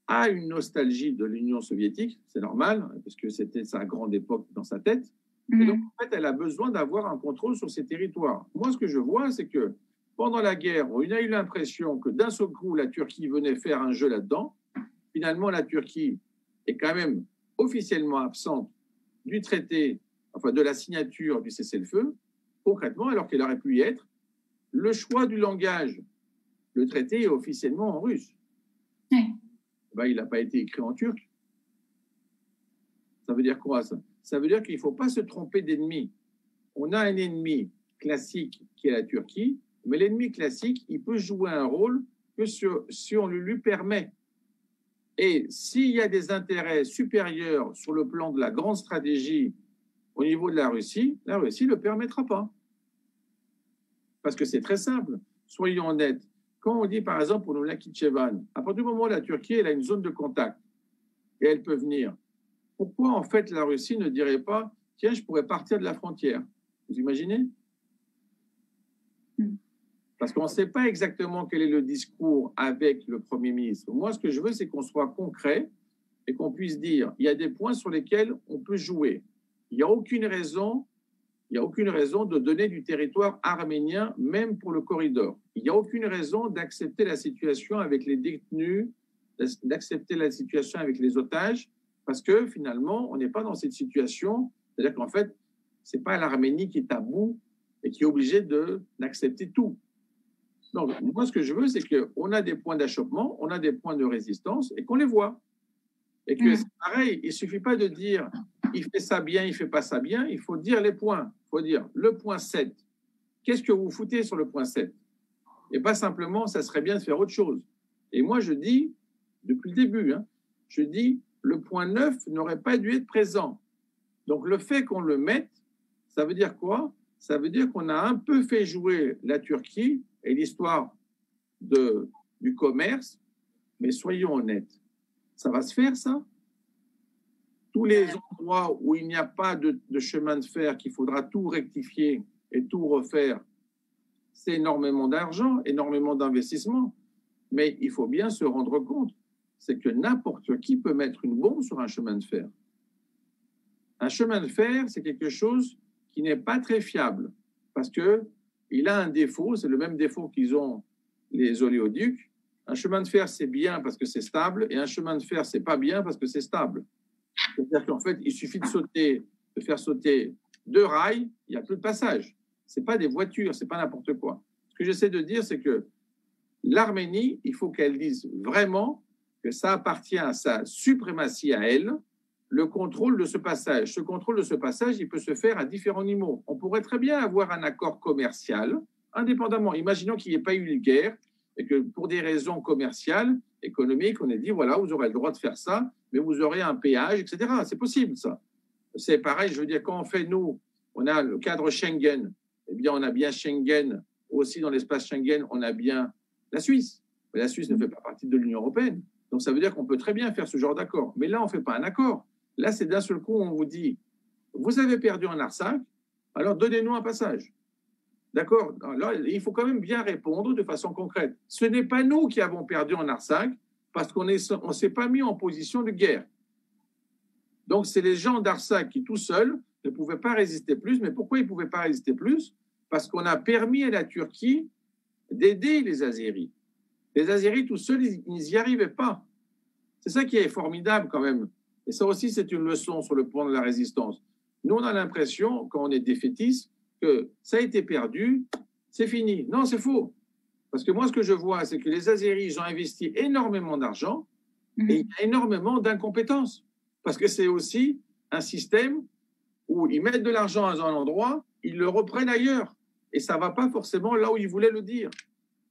a une nostalgie de l'Union soviétique, c'est normal, parce que c'était sa grande époque dans sa tête. Et donc, en fait, elle a besoin d'avoir un contrôle sur ses territoires. Moi, ce que je vois, c'est que pendant la guerre, on a eu l'impression que d'un seul coup, la Turquie venait faire un jeu là-dedans. Finalement, la Turquie est quand même officiellement absente du traité, enfin de la signature du cessez-le-feu, concrètement, alors qu'elle aurait pu y être. Le choix du langage, le traité est officiellement en russe. Oui. Ben, il n'a pas été écrit en turc. Ça veut dire quoi, ça? Ça veut dire qu'il ne faut pas se tromper d'ennemi. On a un ennemi classique qui est la Turquie, mais l'ennemi classique, il peut jouer un rôle que si on le lui permet. Et s'il y a des intérêts supérieurs sur le plan de la grande stratégie au niveau de la Russie ne le permettra pas. Parce que c'est très simple. Soyons honnêtes. Quand on dit, par exemple, pour nous Nakhichevan, à partir du moment où la Turquie elle a une zone de contact et elle peut venir, pourquoi, en fait, la Russie ne dirait pas, tiens, je pourrais partir de la frontière? Vous imaginez? Parce qu'on ne sait pas exactement quel est le discours avec le Premier ministre. Moi, ce que je veux, c'est qu'on soit concret et qu'on puisse dire, il y a des points sur lesquels on peut jouer. Il n'y a aucune raison de donner du territoire arménien, même pour le corridor. Il n'y a aucune raison d'accepter la situation avec les détenus, d'accepter la situation avec les otages, parce que finalement, on n'est pas dans cette situation. C'est-à-dire qu'en fait, ce n'est pas l'Arménie qui est à bout et qui est obligée d'accepter tout. Donc, moi, ce que je veux, c'est qu'on a des points d'achoppement, on a des points de résistance et qu'on les voit. Et que c'est pareil, il ne suffit pas de dire il fait ça bien, il ne fait pas ça bien, il faut dire les points. Il faut dire le point 7. Qu'est-ce que vous foutez sur le point 7? Et pas simplement, ça serait bien de faire autre chose. Et moi, je dis, depuis le début, je dis le point 9 n'aurait pas dû être présent. Donc, le fait qu'on le mette, ça veut dire quoi? Ça veut dire qu'on a un peu fait jouer la Turquie et l'histoire du commerce, mais soyons honnêtes. Ça va se faire, ça? Tous les endroits où il n'y a pas de chemin de fer, qu'il faudra tout rectifier et tout refaire, c'est énormément d'argent, énormément d'investissement. Mais il faut bien se rendre compte, c'est que n'importe qui peut mettre une bombe sur un chemin de fer. Un chemin de fer, c'est quelque chose qui n'est pas très fiable parce qu'il a un défaut, c'est le même défaut qu'ils ont les oléoducs. Un chemin de fer, c'est bien parce que c'est stable, et un chemin de fer, c'est pas bien parce que c'est stable. C'est-à-dire qu'en fait, il suffit de faire sauter 2 rails, il n'y a plus de passage. Ce n'est pas des voitures, ce n'est pas n'importe quoi. Ce que j'essaie de dire, c'est que l'Arménie, il faut qu'elle dise vraiment que ça appartient à sa suprématie à elle, le contrôle de ce passage. Ce contrôle de ce passage, il peut se faire à différents niveaux. On pourrait très bien avoir un accord commercial, indépendamment. Imaginons qu'il n'y ait pas eu une guerre et que pour des raisons commerciales, économiques, on ait dit, voilà, vous aurez le droit de faire ça, mais vous aurez un péage, etc. C'est possible, ça. C'est pareil, je veux dire, quand on fait, nous, on a le cadre Schengen, eh bien, on a bien Schengen, aussi dans l'espace Schengen, on a bien la Suisse. Mais la Suisse ne fait pas partie de l'Union européenne. Donc, ça veut dire qu'on peut très bien faire ce genre d'accord. Mais là, on ne fait pas un accord. Là, c'est d'un seul coup, on vous dit, vous avez perdu en Artsakh, alors donnez-nous un passage. D'accord? Alors, il faut quand même bien répondre de façon concrète. Ce n'est pas nous qui avons perdu en Artsakh parce qu'on ne s'est pas mis en position de guerre. Donc, c'est les gens d'Artsakh qui, tout seuls, ne pouvaient pas résister plus. Mais pourquoi ils ne pouvaient pas résister plus? Parce qu'on a permis à la Turquie d'aider les Azéris. Les Azéris, tout seuls, ils n'y arrivaient pas. C'est ça qui est formidable quand même. Et ça aussi, c'est une leçon sur le plan de la résistance. Nous, on a l'impression, quand on est défaitiste, que ça a été perdu, c'est fini. Non, c'est faux. Parce que moi, ce que je vois, c'est que les Azéris ont investi énormément d'argent et il y a énormément d'incompétence. Parce que c'est aussi un système où ils mettent de l'argent à un endroit, ils le reprennent ailleurs. Et ça ne va pas forcément là où ils voulaient le dire.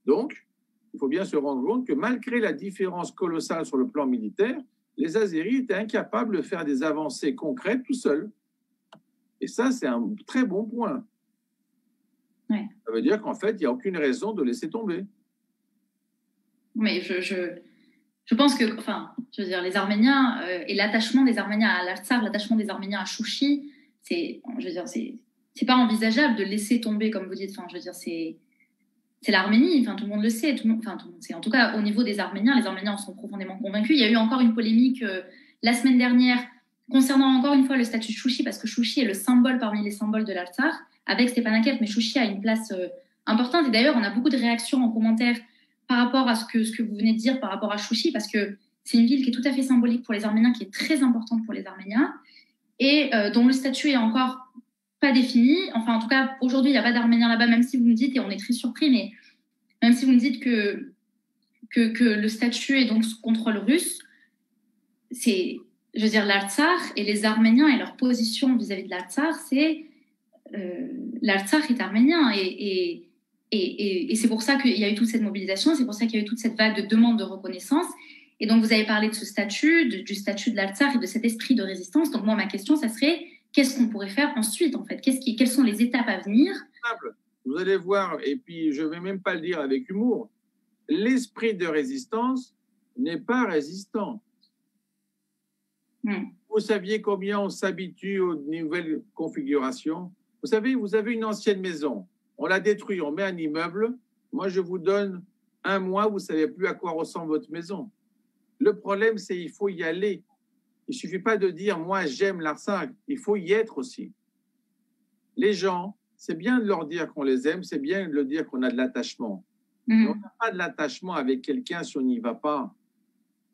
Donc, il faut bien se rendre compte que malgré la différence colossale sur le plan militaire, les Azéris étaient incapables de faire des avancées concrètes tout seuls. Et ça, c'est un très bon point. Ouais. Ça veut dire qu'en fait, il n'y a aucune raison de laisser tomber. Mais je pense que, enfin, je veux dire, les Arméniens et l'attachement des Arméniens à l'Artsakh, l'attachement des Arméniens à Chouchi, je veux dire, c'est pas envisageable de laisser tomber, comme vous dites. Enfin, je veux dire, c'est l'Arménie. Enfin, tout le monde le sait. Tout le monde sait. En tout cas, au niveau des Arméniens, les Arméniens en sont profondément convaincus. Il y a eu encore une polémique la semaine dernière concernant encore une fois le statut de Chouchi, parce que Chouchi est le symbole parmi les symboles de l'Artsakh, avec Stepanakert, mais Chouchi a une place importante. Et d'ailleurs, on a beaucoup de réactions en commentaire par rapport à ce que vous venez de dire par rapport à Chouchi, parce que c'est une ville qui est tout à fait symbolique pour les Arméniens, qui est très importante pour les Arméniens, et dont le statut est encore pas défini. Enfin, en tout cas, aujourd'hui, il n'y a pas d'Arméniens là-bas, même si vous me dites, et on est très surpris, mais même si vous me dites que le statut est donc sous contrôle russe, c'est, je veux dire, l'Artsakh et les Arméniens et leur position vis-à-vis de l'Artsakh, c'est l'Artsakh est arménien, et c'est pour ça qu'il y a eu toute cette mobilisation, c'est pour ça qu'il y a eu toute cette vague de demandes de reconnaissance. Et donc, vous avez parlé de ce statut, du statut de l'Artsakh et de cet esprit de résistance. Donc, moi, ma question, ça serait, qu'est-ce qu'on pourrait faire ensuite, en fait? Quelles sont les étapes à venir? Vous allez voir, et puis je ne vais même pas le dire avec humour, l'esprit de résistance n'est pas résistant. Vous saviez combien on s'habitue aux nouvelles configurations? Vous savez, vous avez une ancienne maison, on la détruit, on met un immeuble. Moi, je vous donne 1 mois, vous ne savez plus à quoi ressemble votre maison. Le problème, c'est qu'il faut y aller. Il ne suffit pas de dire « moi, j'aime l'Artsakh », il faut y être aussi. Les gens, c'est bien de leur dire qu'on les aime, c'est bien de leur dire qu'on a de l'attachement. Mais on n'a pas de l'attachement avec quelqu'un si on n'y va pas.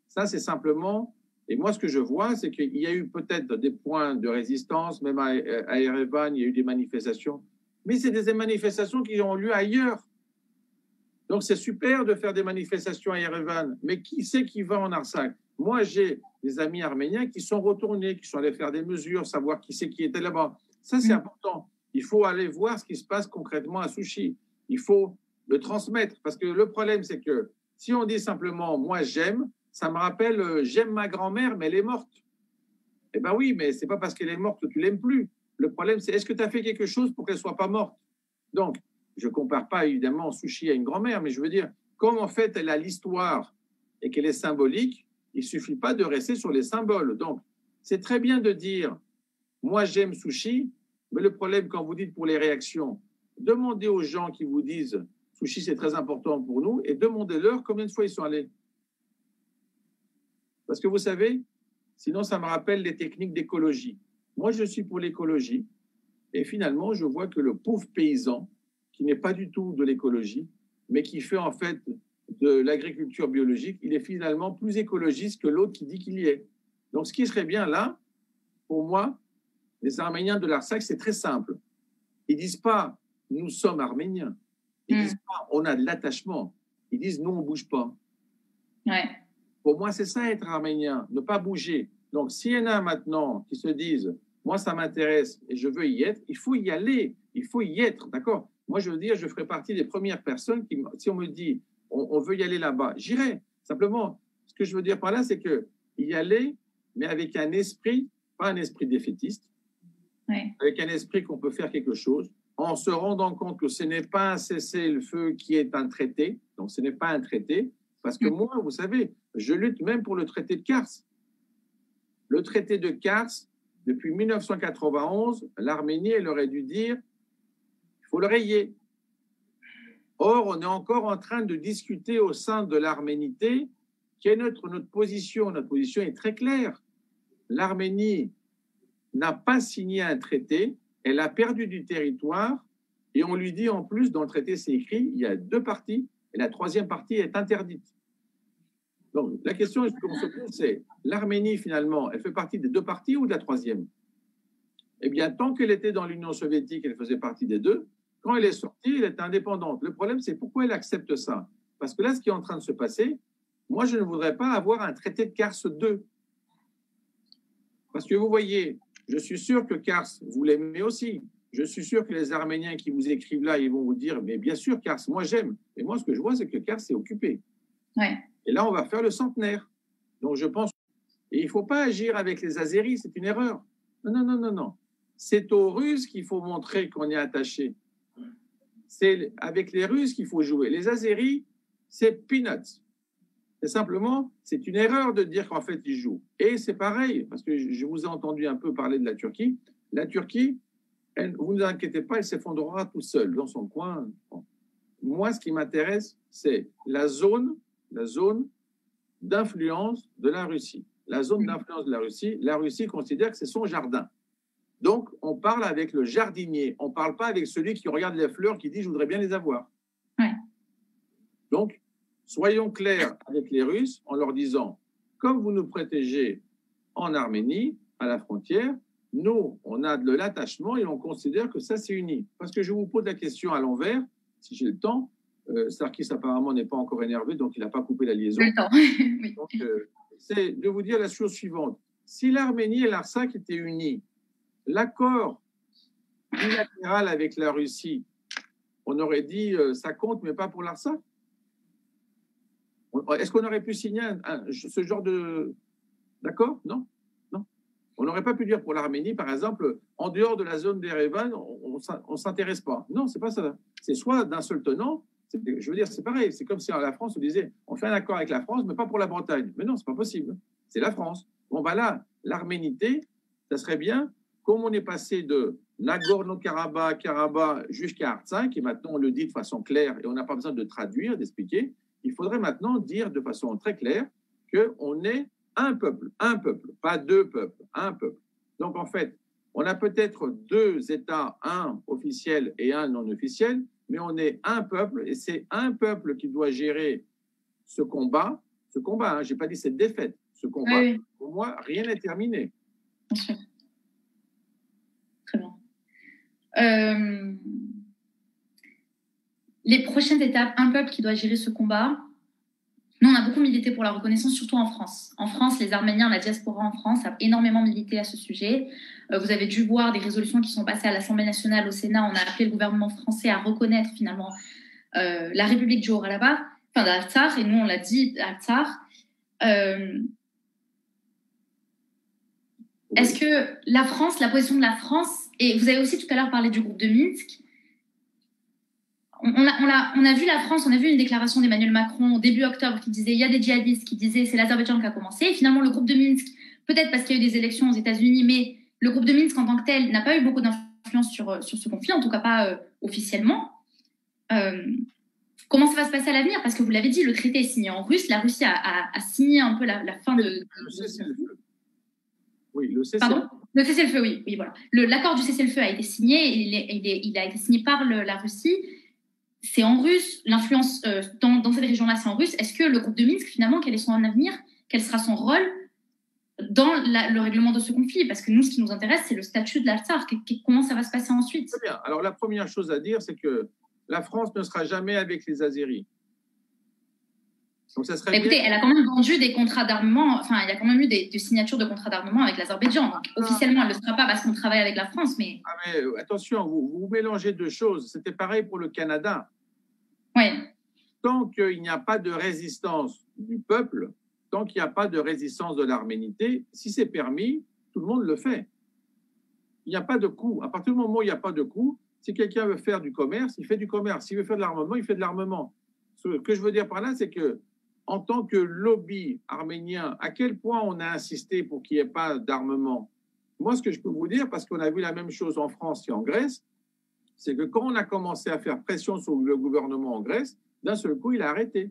Ça, c'est simplement... Et moi, ce que je vois, c'est qu'il y a eu peut-être des points de résistance, même à Erevan, il y a eu des manifestations, mais c'est des manifestations qui ont lieu ailleurs. Donc, c'est super de faire des manifestations à Erevan, mais qui c'est qui va en Artsakh? Moi, j'ai des amis arméniens qui sont retournés, qui sont allés faire des mesures, savoir qui c'est qui était là-bas. Ça, c'est important. Il faut aller voir ce qui se passe concrètement à Chouchi. Il faut le transmettre, parce que le problème, c'est que si on dit simplement « moi, j'aime », ça me rappelle « j'aime ma grand-mère, mais elle est morte ». Eh bien oui, mais ce n'est pas parce qu'elle est morte que tu l'aimes plus. Le problème, c'est est-ce que tu as fait quelque chose pour qu'elle ne soit pas morte? Donc, je ne compare pas évidemment Chouchi à une grand-mère, mais je veux dire, comme en fait elle a l'histoire et qu'elle est symbolique, il ne suffit pas de rester sur les symboles. Donc, c'est très bien de dire « moi, j'aime Chouchi », mais le problème, quand vous dites pour les réactions, demandez aux gens qui vous disent « Chouchi, c'est très important pour nous » et demandez-leur combien de fois ils sont allés. Parce que vous savez, sinon ça me rappelle les techniques d'écologie. Moi, je suis pour l'écologie et finalement, je vois que le pauvre paysan, qui n'est pas du tout de l'écologie, mais qui fait en fait de l'agriculture biologique, il est finalement plus écologiste que l'autre qui dit qu'il y est. Donc, ce qui serait bien là, pour moi, les Arméniens de l'Artsakh, c'est très simple. Ils ne disent pas « nous sommes Arméniens ». Ils ne disent pas « on a de l'attachement ». Ils disent « nous, on ne bouge pas ». Ouais. Pour moi, c'est ça être arménien, ne pas bouger. Donc, s'il y en a maintenant qui se disent « moi, ça m'intéresse et je veux y être », il faut y aller, il faut y être, d'accord? Moi, je veux dire, je ferai partie des premières personnes qui, si on me dit « on veut y aller là-bas », j'irai. Simplement, ce que je veux dire par là, c'est que y aller, mais avec un esprit, pas un esprit défaitiste, avec un esprit qu'on peut faire quelque chose, en se rendant compte que ce n'est pas un cessez-le-feu qui est un traité, donc ce n'est pas un traité, parce que moi, vous savez, je lutte même pour le traité de Kars. Le traité de Kars, depuis 1991, l'Arménie, elle aurait dû dire il faut le rayer. Or, on est encore en train de discuter au sein de l'Arménité quelle est notre position. Notre position est très claire. L'Arménie n'a pas signé un traité, elle a perdu du territoire, et on lui dit en plus, dans le traité, c'est écrit, il y a 2 parties, et la 3e partie est interdite. Donc, la question qu'on se pose, c'est l'Arménie, finalement, elle fait partie des 2 parties ou de la 3e? Eh bien, tant qu'elle était dans l'Union soviétique, elle faisait partie des 2. Quand elle est sortie, elle est indépendante. Le problème, c'est pourquoi elle accepte ça? Parce que là, ce qui est en train de se passer, moi, je ne voudrais pas avoir un traité de Kars 2. Parce que vous voyez, je suis sûr que Kars, vous l'aimez aussi. Je suis sûr que les Arméniens qui vous écrivent là, ils vont vous dire, mais bien sûr, Kars, moi j'aime. Et moi, ce que je vois, c'est que Kars est occupé. Ouais. Et là, on va faire le centenaire. Donc, je pense... Et il ne faut pas agir avec les Azéris, c'est une erreur. Non, non, non, non, non. C'est aux Russes qu'il faut montrer qu'on est attaché. C'est avec les Russes qu'il faut jouer. Les Azéris, c'est peanuts. C'est simplement, c'est une erreur de dire qu'en fait, ils jouent. Et c'est pareil, parce que je vous ai entendu un peu parler de la Turquie. La Turquie, vous ne vous inquiétez pas, elle s'effondrera tout seul dans son coin. Bon. Moi, ce qui m'intéresse, c'est la zone d'influence de la Russie. La zone d'influence de la Russie considère que c'est son jardin. Donc, on parle avec le jardinier. On ne parle pas avec celui qui regarde les fleurs, qui dit « je voudrais bien les avoir Ouais. ». Donc, soyons clairs avec les Russes en leur disant « comme vous nous protégez en Arménie, à la frontière, nous, on a de l'attachement et on considère que ça, c'est uni. » Parce que je vous pose la question à l'envers, si j'ai le temps. Sarkis, apparemment, n'est pas encore énervé, donc il n'a pas coupé la liaison. Oui. Donc, c'est de vous dire la chose suivante. Si l'Arménie et l'Artsakh étaient unis, l'accord bilatéral avec la Russie, on aurait dit ça compte, mais pas pour l'Artsakh. Est-ce qu'on aurait pu signer ce genre d'accord? Non. On n'aurait pas pu dire pour l'Arménie, par exemple, en dehors de la zone d'Erevan, on ne s'intéresse pas. Non, c'est pas ça. C'est soit d'un seul tenant. Je veux dire, c'est pareil. C'est comme si à la France, on disait, on fait un accord avec la France, mais pas pour la Bretagne. Mais non, c'est pas possible. C'est la France. Bon, bah là, l'Arménité, ça serait bien, comme on est passé de Nagorno-Karabakh jusqu'à Artsakh, et maintenant on le dit de façon claire, et on n'a pas besoin de traduire, d'expliquer, il faudrait maintenant dire de façon très claire qu'on est un peuple, pas deux peuples, un peuple. Donc en fait, on a peut-être deux États, un officiel et un non officiel, mais on est un peuple et c'est un peuple qui doit gérer ce combat, je n'ai pas dit cette défaite, ce combat. Oui. Pour moi, rien n'est terminé. Bien sûr. Très bien. Les prochaines étapes, un peuple qui doit gérer ce combat. Nous, on a beaucoup milité pour la reconnaissance, surtout en France. En France, les Arméniens, la diaspora en France, a énormément milité à ce sujet. Vous avez dû voir des résolutions qui sont passées à l'Assemblée nationale, au Sénat. On a appelé le gouvernement français à reconnaître finalement la République du Haut-Karabakh, enfin d'Artsakh, et nous, on l'a dit, Artsakh. Est-ce que la France, la position de la France, et vous avez aussi tout à l'heure parlé du groupe de Minsk, on a vu la France, on a vu une déclaration d'Emmanuel Macron début octobre qui disait il y a des djihadistes, qui disaient c'est l'Azerbaïdjan qui a commencé. Et finalement, le groupe de Minsk, peut-être parce qu'il y a eu des élections aux États-Unis, mais le groupe de Minsk en tant que tel n'a pas eu beaucoup d'influence sur ce conflit, en tout cas pas officiellement. Comment ça va se passer à l'avenir? Parce que vous l'avez dit, le traité est signé en russe. La Russie a signé un peu la fin de... Le cessez-le-feu. Oui, le cessez-le-feu. Pardon? Le cessez-le-feu, oui, voilà. L'accord du cessez-le-feu a été signé, il a été signé par la Russie. C'est en russe, l'influence dans cette région-là, c'est en russe. Est-ce que le groupe de Minsk, finalement, quel est son avenir? Quel sera son rôle dans le règlement de ce conflit? Parce que nous, ce qui nous intéresse, c'est le statut de l'Artsakh. Comment ça va se passer ensuite? Très bien. Alors, la première chose à dire, c'est que la France ne sera jamais avec les Azéris. Donc, ça serait écoutez, elle a quand même vendu des contrats d'armement, enfin, il y a quand même eu des signatures de contrats d'armement avec l'Azerbaïdjan. Donc, officiellement, elle ne le sera pas parce qu'on travaille avec la France, mais... mais attention, vous mélangez deux choses. C'était pareil pour le Canada. Oui. Tant qu'il n'y a pas de résistance du peuple, tant qu'il n'y a pas de résistance de l'Arménité, si c'est permis, tout le monde le fait. Il n'y a pas de coût. À partir du moment où il n'y a pas de coût, si quelqu'un veut faire du commerce, il fait du commerce. S'il veut faire de l'armement, il fait de l'armement. Ce que je veux dire par là, c'est que en tant que lobby arménien, à quel point on a insisté pour qu'il n'y ait pas d'armement? Moi, ce que je peux vous dire, parce qu'on a vu la même chose en France et en Grèce, c'est que quand on a commencé à faire pression sur le gouvernement en Grèce, d'un seul coup, il a arrêté.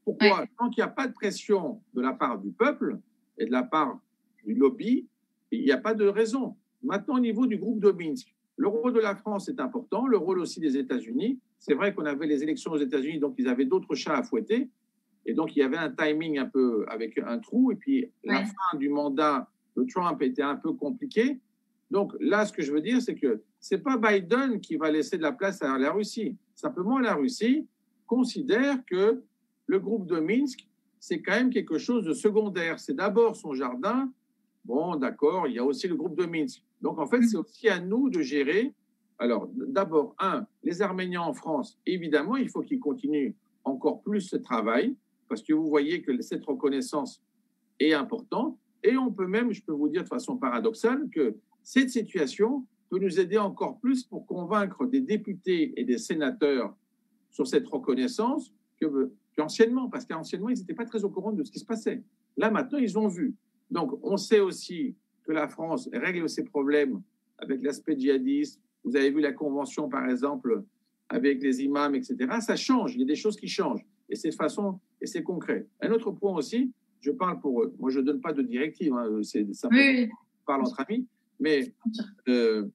Pourquoi? Ouais. Tant qu'il n'y a pas de pression de la part du peuple et de la part du lobby, il n'y a pas de raison. Maintenant, au niveau du groupe de Minsk, le rôle de la France est important, le rôle aussi des États-Unis. C'est vrai qu'on avait les élections aux États-Unis, donc ils avaient d'autres chats à fouetter. Et donc, il y avait un timing un peu avec un trou. Et puis, la fin du mandat de Trump était un peu compliquée. Donc, là, ce que je veux dire, c'est que ce n'est pas Biden qui va laisser de la place à la Russie. Simplement, la Russie considère que le groupe de Minsk, c'est quand même quelque chose de secondaire. C'est d'abord son jardin. Bon, d'accord, il y a aussi le groupe de Minsk. Donc, en fait, c'est aussi à nous de gérer. Alors, d'abord, les Arméniens en France, évidemment, il faut qu'ils continuent encore plus ce travail, parce que vous voyez que cette reconnaissance est importante. Et on peut même, je peux vous dire de façon paradoxale, que cette situation peut nous aider encore plus pour convaincre des députés et des sénateurs sur cette reconnaissance qu'anciennement, parce qu'anciennement, ils n'étaient pas très au courant de ce qui se passait. Là, maintenant, ils ont vu. Donc, on sait aussi que la France règle ses problèmes avec l'aspect djihadiste. Vous avez vu la convention, par exemple, avec les imams, etc. Ça change, il y a des choses qui changent. Et c'est de façon, et c'est concret. Un autre point aussi, je parle pour eux. Moi, je ne donne pas de directive, hein, c'est simplement Oui. on parle entre amis. Mais ce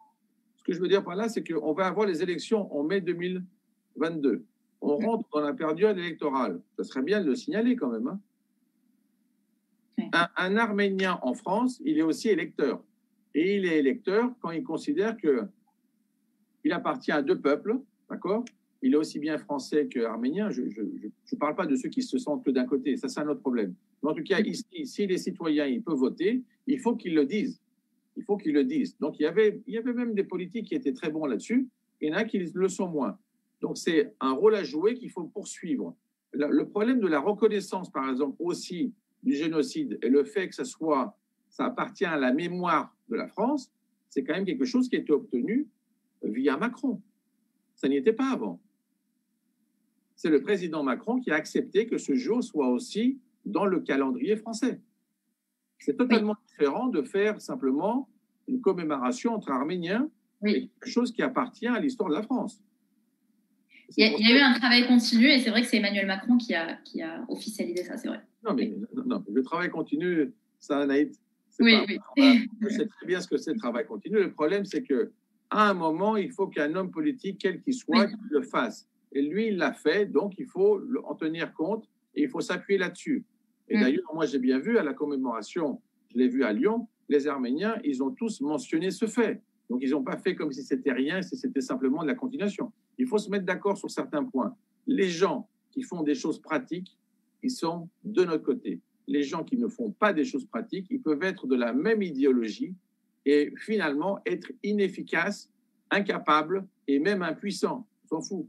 que je veux dire par là, c'est qu'on va avoir les élections en mai 2022. On rentre dans la période électorale. Ça serait bien de le signaler quand même. Hein. Un Arménien en France, il est aussi électeur. Et il est électeur quand il considère qu'il appartient à deux peuples, d'accord? Il est aussi bien français qu'arménien. Je ne parle pas de ceux qui se sentent que d'un côté. Ça, c'est un autre problème. Mais en tout cas, ici, si les citoyens ils peuvent voter, il faut qu'ils le disent. Il faut qu'ils le disent. Donc, il y avait même des politiques qui étaient très bons là-dessus. Il y en a qui le sont moins. Donc, c'est un rôle à jouer qu'il faut poursuivre. Le problème de la reconnaissance, par exemple, aussi du génocide et le fait que ça appartient à la mémoire de la France, c'est quand même quelque chose qui a été obtenu via Macron. Ça n'y était pas avant. C'est le président Macron qui a accepté que ce jour soit aussi dans le calendrier français. C'est totalement différent de faire simplement une commémoration entre Arméniens et quelque chose qui appartient à l'histoire de la France. Il y a eu un travail continu et c'est vrai que c'est Emmanuel Macron qui a officialisé ça, c'est vrai. Non, mais le travail continu, ça n'a été... Je sais très bien ce que c'est le travail continu. Le problème, c'est qu'à un moment, il faut qu'un homme politique, quel qu'il soit, le fasse. Et lui, il l'a fait, donc il faut en tenir compte et il faut s'appuyer là-dessus. Et d'ailleurs, moi, j'ai bien vu à la commémoration, je l'ai vu à Lyon, les Arméniens, ils ont tous mentionné ce fait. Donc, ils n'ont pas fait comme si c'était rien, si c'était simplement de la continuation. Il faut se mettre d'accord sur certains points. Les gens qui font des choses pratiques, ils sont de notre côté. Les gens qui ne font pas des choses pratiques, ils peuvent être de la même idéologie et finalement être inefficaces, incapables et même impuissants. On s'en fout.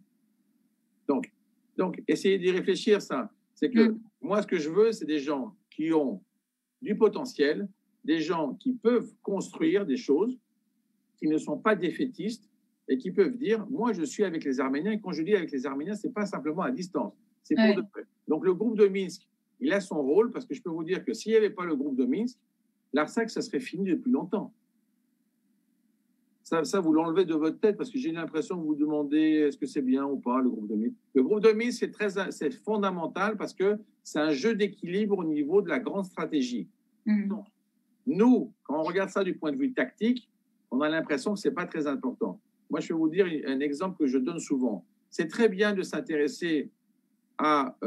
Donc, essayez d'y réfléchir, ça. C'est que moi, ce que je veux, c'est des gens qui ont du potentiel, des gens qui peuvent construire des choses, qui ne sont pas défaitistes et qui peuvent dire, moi, je suis avec les Arméniens. Et quand je dis avec les Arméniens, ce n'est pas simplement à distance. C'est pour de près. Donc, le groupe de Minsk, il a son rôle parce que je peux vous dire que s'il n'y avait pas le groupe de Minsk, l'Artsakh, ça serait fini depuis longtemps. Ça, vous l'enlevez de votre tête parce que j'ai l'impression que vous demandez est-ce que c'est bien ou pas le groupe de Minsk. Le groupe de Minsk, c'est fondamental parce que c'est un jeu d'équilibre au niveau de la grande stratégie. Donc, nous, quand on regarde ça du point de vue tactique, on a l'impression que ce n'est pas très important. Moi, je vais vous dire un exemple que je donne souvent. C'est très bien de s'intéresser à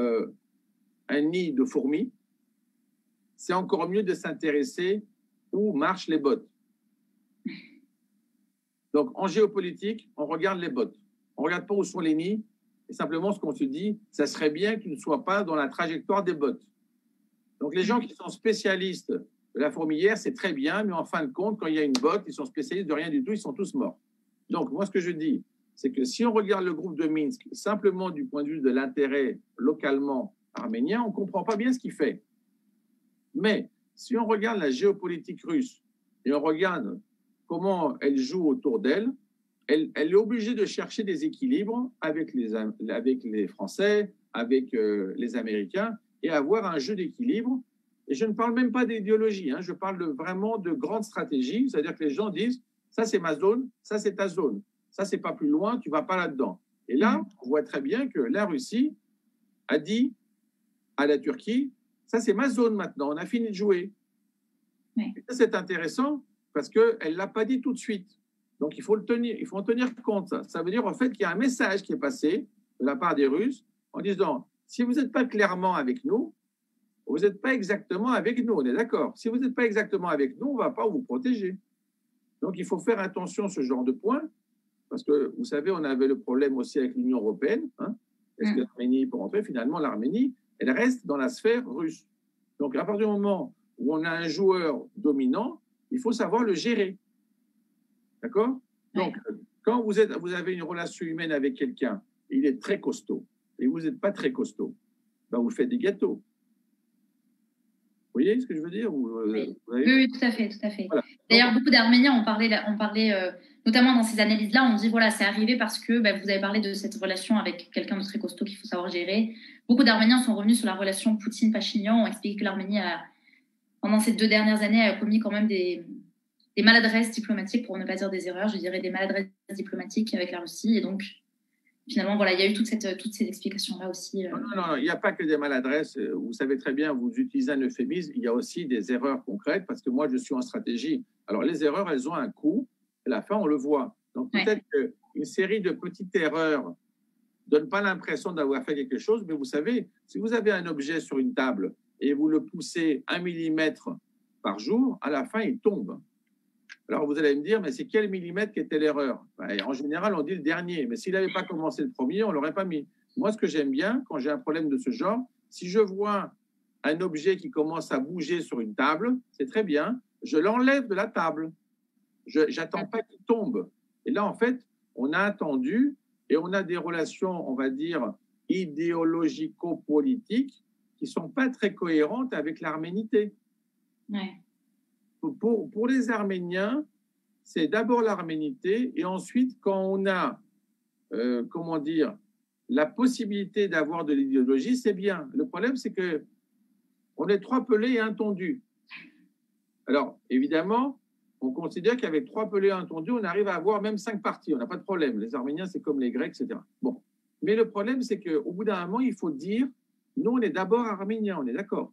un nid de fourmis. C'est encore mieux de s'intéresser où marchent les bottes. Donc, en géopolitique, on regarde les bottes. On ne regarde pas où sont les nids. Et simplement, ce qu'on se dit, ça serait bien qu'ils ne soient pas dans la trajectoire des bottes. Donc, les gens qui sont spécialistes de la fourmilière, c'est très bien, mais en fin de compte, quand il y a une botte, ils sont spécialistes de rien du tout, ils sont tous morts. Donc, moi, ce que je dis, c'est que si on regarde le groupe de Minsk simplement du point de vue de l'intérêt localement arménien, on ne comprend pas bien ce qu'il fait. Mais si on regarde la géopolitique russe et on regarde comment elle joue autour d'elle, elle est obligée de chercher des équilibres avec les Français, avec les Américains, et avoir un jeu d'équilibre. Et je ne parle même pas d'idéologie, hein, je parle vraiment de grande stratégie, c'est-à-dire que les gens disent, ça c'est ma zone, ça c'est ta zone, ça c'est pas plus loin, tu vas pas là-dedans. Et là, on voit très bien que la Russie a dit à la Turquie, ça c'est ma zone maintenant, on a fini de jouer. Et ça c'est intéressant, parce qu'elle ne l'a pas dit tout de suite. Donc, il faut en tenir compte. Ça veut dire, en fait, qu'il y a un message qui est passé de la part des Russes en disant, si vous n'êtes pas clairement avec nous, vous n'êtes pas exactement avec nous, on est d'accord. Si vous n'êtes pas exactement avec nous, on ne va pas vous protéger. Donc, il faut faire attention à ce genre de points, parce que, vous savez, on avait le problème aussi avec l'Union européenne. Hein. Est-ce que l'Arménie peut rentrer? Finalement, l'Arménie, elle reste dans la sphère russe. Donc, à partir du moment où on a un joueur dominant, il faut savoir le gérer. D'accord? Donc, quand vous avez une relation humaine avec quelqu'un, il est très costaud, et vous n'êtes pas très costaud, ben vous faites des gâteaux. voyez ce que je veux dire? Oui. Oui, tout à fait, tout à fait. Voilà. D'ailleurs, beaucoup d'Arméniens ont parlé notamment dans ces analyses-là, on dit voilà, c'est arrivé parce que vous avez parlé de cette relation avec quelqu'un de très costaud qu'il faut savoir gérer. Beaucoup d'Arméniens sont revenus sur la relation Poutine-Pachinian, ont expliqué que l'Arménie pendant ces 2 dernières années, a commis quand même des maladresses diplomatiques, pour ne pas dire des erreurs, je dirais des maladresses diplomatiques avec la Russie. Et donc, finalement, voilà, il y a eu toutes ces explications-là aussi. Non, il n'y a pas que des maladresses. Vous savez très bien, vous utilisez un euphémisme, il y a aussi des erreurs concrètes, parce que moi, je suis en stratégie. Alors, les erreurs, elles ont un coût. À la fin, on le voit. Donc, peut-être qu'une série de petites erreurs ne donne pas l'impression d'avoir fait quelque chose, mais vous savez, si vous avez un objet sur une table et vous le poussez 1 millimètre par jour, à la fin, il tombe. Alors, vous allez me dire, mais c'est quel millimètre qui était l'erreur? En général, on dit le dernier, mais s'il n'avait pas commencé le premier, on ne l'aurait pas mis. Moi, ce que j'aime bien, quand j'ai un problème de ce genre, si je vois un objet qui commence à bouger sur une table, c'est très bien, je l'enlève de la table. Je n'attends pas qu'il tombe. Et là, en fait, on a attendu et on a des relations, on va dire, idéologico-politiques qui ne sont pas très cohérentes avec l'arménité. Ouais. Pour les Arméniens, c'est d'abord l'arménité et ensuite, quand on a, comment dire, la possibilité d'avoir de l'idéologie, c'est bien. Le problème, c'est que on est 3 pelés et un tondu. Alors, évidemment, on considère qu'avec 3 pelés et un tondu, on arrive à avoir même 5 partis. On n'a pas de problème. Les Arméniens, c'est comme les Grecs, etc. Bon. Mais le problème, c'est qu'au bout d'un moment, il faut dire, nous, on est d'abord Arméniens, on est d'accord.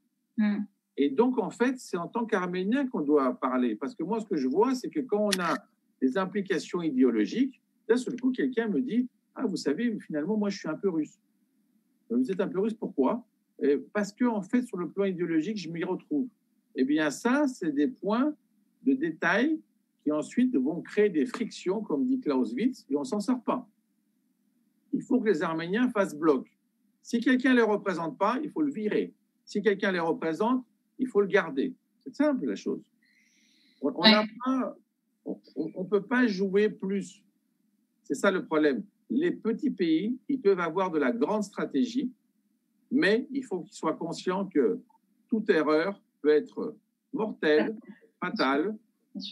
Et donc, en fait, c'est en tant qu'Arménien qu'on doit parler. Parce que moi, ce que je vois, c'est que quand on a des implications idéologiques, d'un seul coup, quelqu'un me dit, ah, vous savez, finalement, moi, je suis un peu russe. Vous êtes un peu russe, pourquoi? Parce que, en fait, sur le plan idéologique, je m'y retrouve. Eh bien, ça, c'est des points de détail qui ensuite vont créer des frictions, comme dit Clausewitz, et on ne s'en sort pas. Il faut que les Arméniens fassent bloc. Si quelqu'un ne les représente pas, il faut le virer. Si quelqu'un les représente, il faut le garder. C'est simple, la chose. On ne peut pas jouer plus. C'est ça le problème. Les petits pays, ils peuvent avoir de la grande stratégie, mais il faut qu'ils soient conscients que toute erreur peut être mortelle, fatale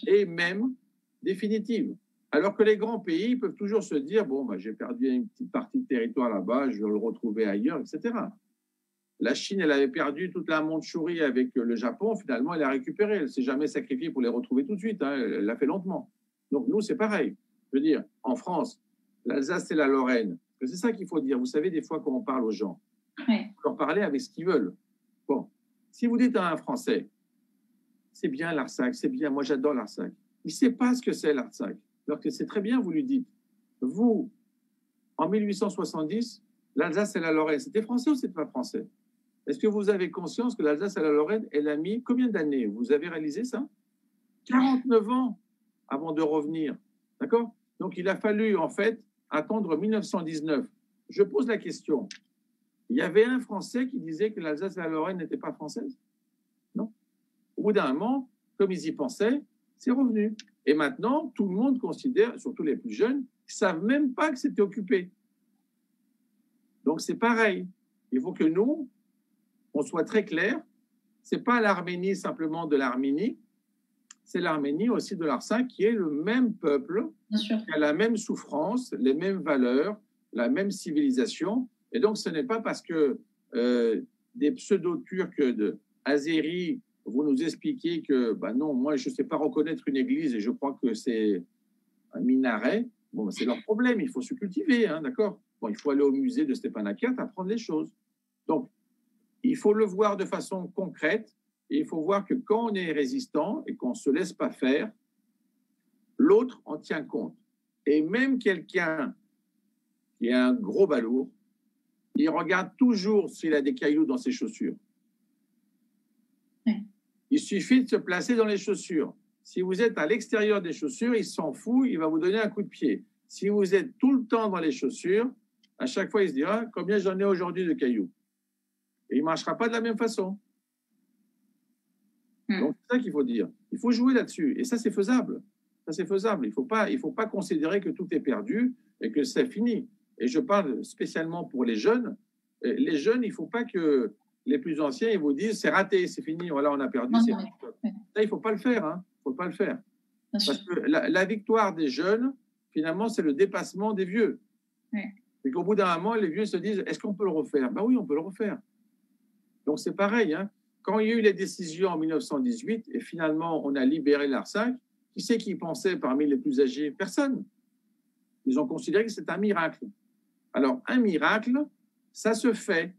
et même définitive. Alors que les grands pays peuvent toujours se dire, bon, j'ai perdu une petite partie de territoire là-bas, je vais le retrouver ailleurs, etc. La Chine, elle avait perdu toute la Mandchourie avec le Japon. Finalement, elle a récupéré. Elle ne s'est jamais sacrifiée pour les retrouver tout de suite. Elle l'a fait lentement. Donc, nous, c'est pareil. Je veux dire, en France, l'Alsace et la Lorraine, c'est ça qu'il faut dire. Vous savez, des fois, quand on parle aux gens, on leur parler avec ce qu'ils veulent. Bon, si vous dites à un Français, c'est bien l'Artsakh, c'est bien, moi j'adore l'Artsakh. Il ne sait pas ce que c'est l'Artsakh. Alors que c'est très bien, vous lui dites. Vous, en 1870, l'Alsace et la Lorraine, c'était français ou c'était pas français? Est-ce que vous avez conscience que l'Alsace et la Lorraine, elle a mis combien d'années? Vous avez réalisé ça? 49 ans avant de revenir. D'accord? Donc, il a fallu, en fait, attendre 1919. Je pose la question. Il y avait un Français qui disait que l'Alsace et la Lorraine n'étaient pas françaises? Non. Au bout d'un moment, comme ils y pensaient, c'est revenu. Et maintenant, tout le monde considère, surtout les plus jeunes, qu'ils ne savent même pas que c'était occupé. Donc, c'est pareil. Il faut que nous, on soit très clair, ce n'est pas l'Arménie simplement de l'Arménie, c'est l'Arménie aussi de l'Artsakh qui est le même peuple, qui a la même souffrance, les mêmes valeurs, la même civilisation. Et donc, ce n'est pas parce que des pseudo-turcs d'Azérie vont nous expliquer que, non, moi, je ne sais pas reconnaître une église et je crois que c'est un minaret. Bon, c'est leur problème, il faut se cultiver, d'accord? Bon, il faut aller au musée de Stepanakert apprendre les choses. Donc, il faut le voir de façon concrète et il faut voir que quand on est résistant et qu'on ne se laisse pas faire, l'autre en tient compte. Et même quelqu'un qui a un gros balourd, il regarde toujours s'il a des cailloux dans ses chaussures. Il suffit de se placer dans les chaussures. Si vous êtes à l'extérieur des chaussures, il s'en fout, il va vous donner un coup de pied. Si vous êtes tout le temps dans les chaussures, à chaque fois, il se dira combien j'en ai aujourd'hui de cailloux. Et il ne marchera pas de la même façon. Donc, c'est ça qu'il faut dire. Il faut jouer là-dessus. Et ça, c'est faisable. Ça, c'est faisable. Il ne faut pas considérer que tout est perdu et que c'est fini. Et je parle spécialement pour les jeunes. Les jeunes, il ne faut pas que les plus anciens, ils vous disent c'est raté, c'est fini, voilà, on a perdu. Non, C'est non, fini. ouais, Ça, il ne faut pas le faire. Hein. Il faut pas le faire. bien sûr. Parce que la victoire des jeunes, finalement, c'est le dépassement des vieux. Ouais. Et qu'au bout d'un moment, les vieux se disent est-ce qu'on peut le refaire? Ben oui, on peut le refaire. Donc c'est pareil. Hein. Quand il y a eu les décisions en 1918 et finalement on a libéré l'Arsac, qui c'est qui pensait parmi les plus âgés? Personne. Ils ont considéré que c'est un miracle. Alors un miracle, ça se fait.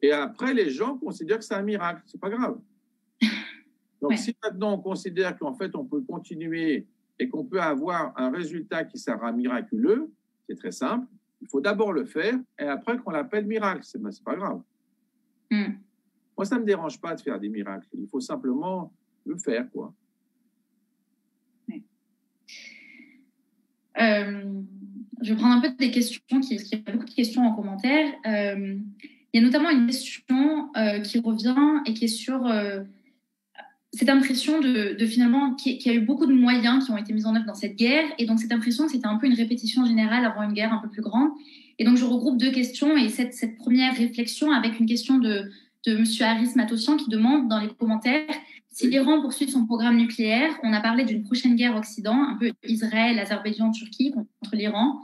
Et après, les gens considèrent que c'est un miracle. C'est pas grave. Donc Ouais. si maintenant on considère qu'en fait on peut continuer et qu'on peut avoir un résultat qui sera miraculeux, c'est très simple. Il faut d'abord le faire et après qu'on l'appelle miracle. C'est pas grave. Moi, ça ne me dérange pas de faire des miracles. Il faut simplement le faire, quoi. Ouais. Je vais prendre un peu des questions, parce qu'il y a beaucoup de questions en commentaire. Il y a notamment une question qui revient et qui est sur cette impression de finalement qu'il y a eu beaucoup de moyens qui ont été mis en œuvre dans cette guerre, et donc cette impression que c'était un peu une répétition générale avant une guerre un peu plus grande. Et donc je regroupe deux questions, et cette première réflexion avec une question de M. Haris Matossian qui demande dans les commentaires si l'Iran poursuit son programme nucléaire. On a parlé d'une prochaine guerre Occident, un peu Israël, Azerbaïdjan, Turquie contre l'Iran.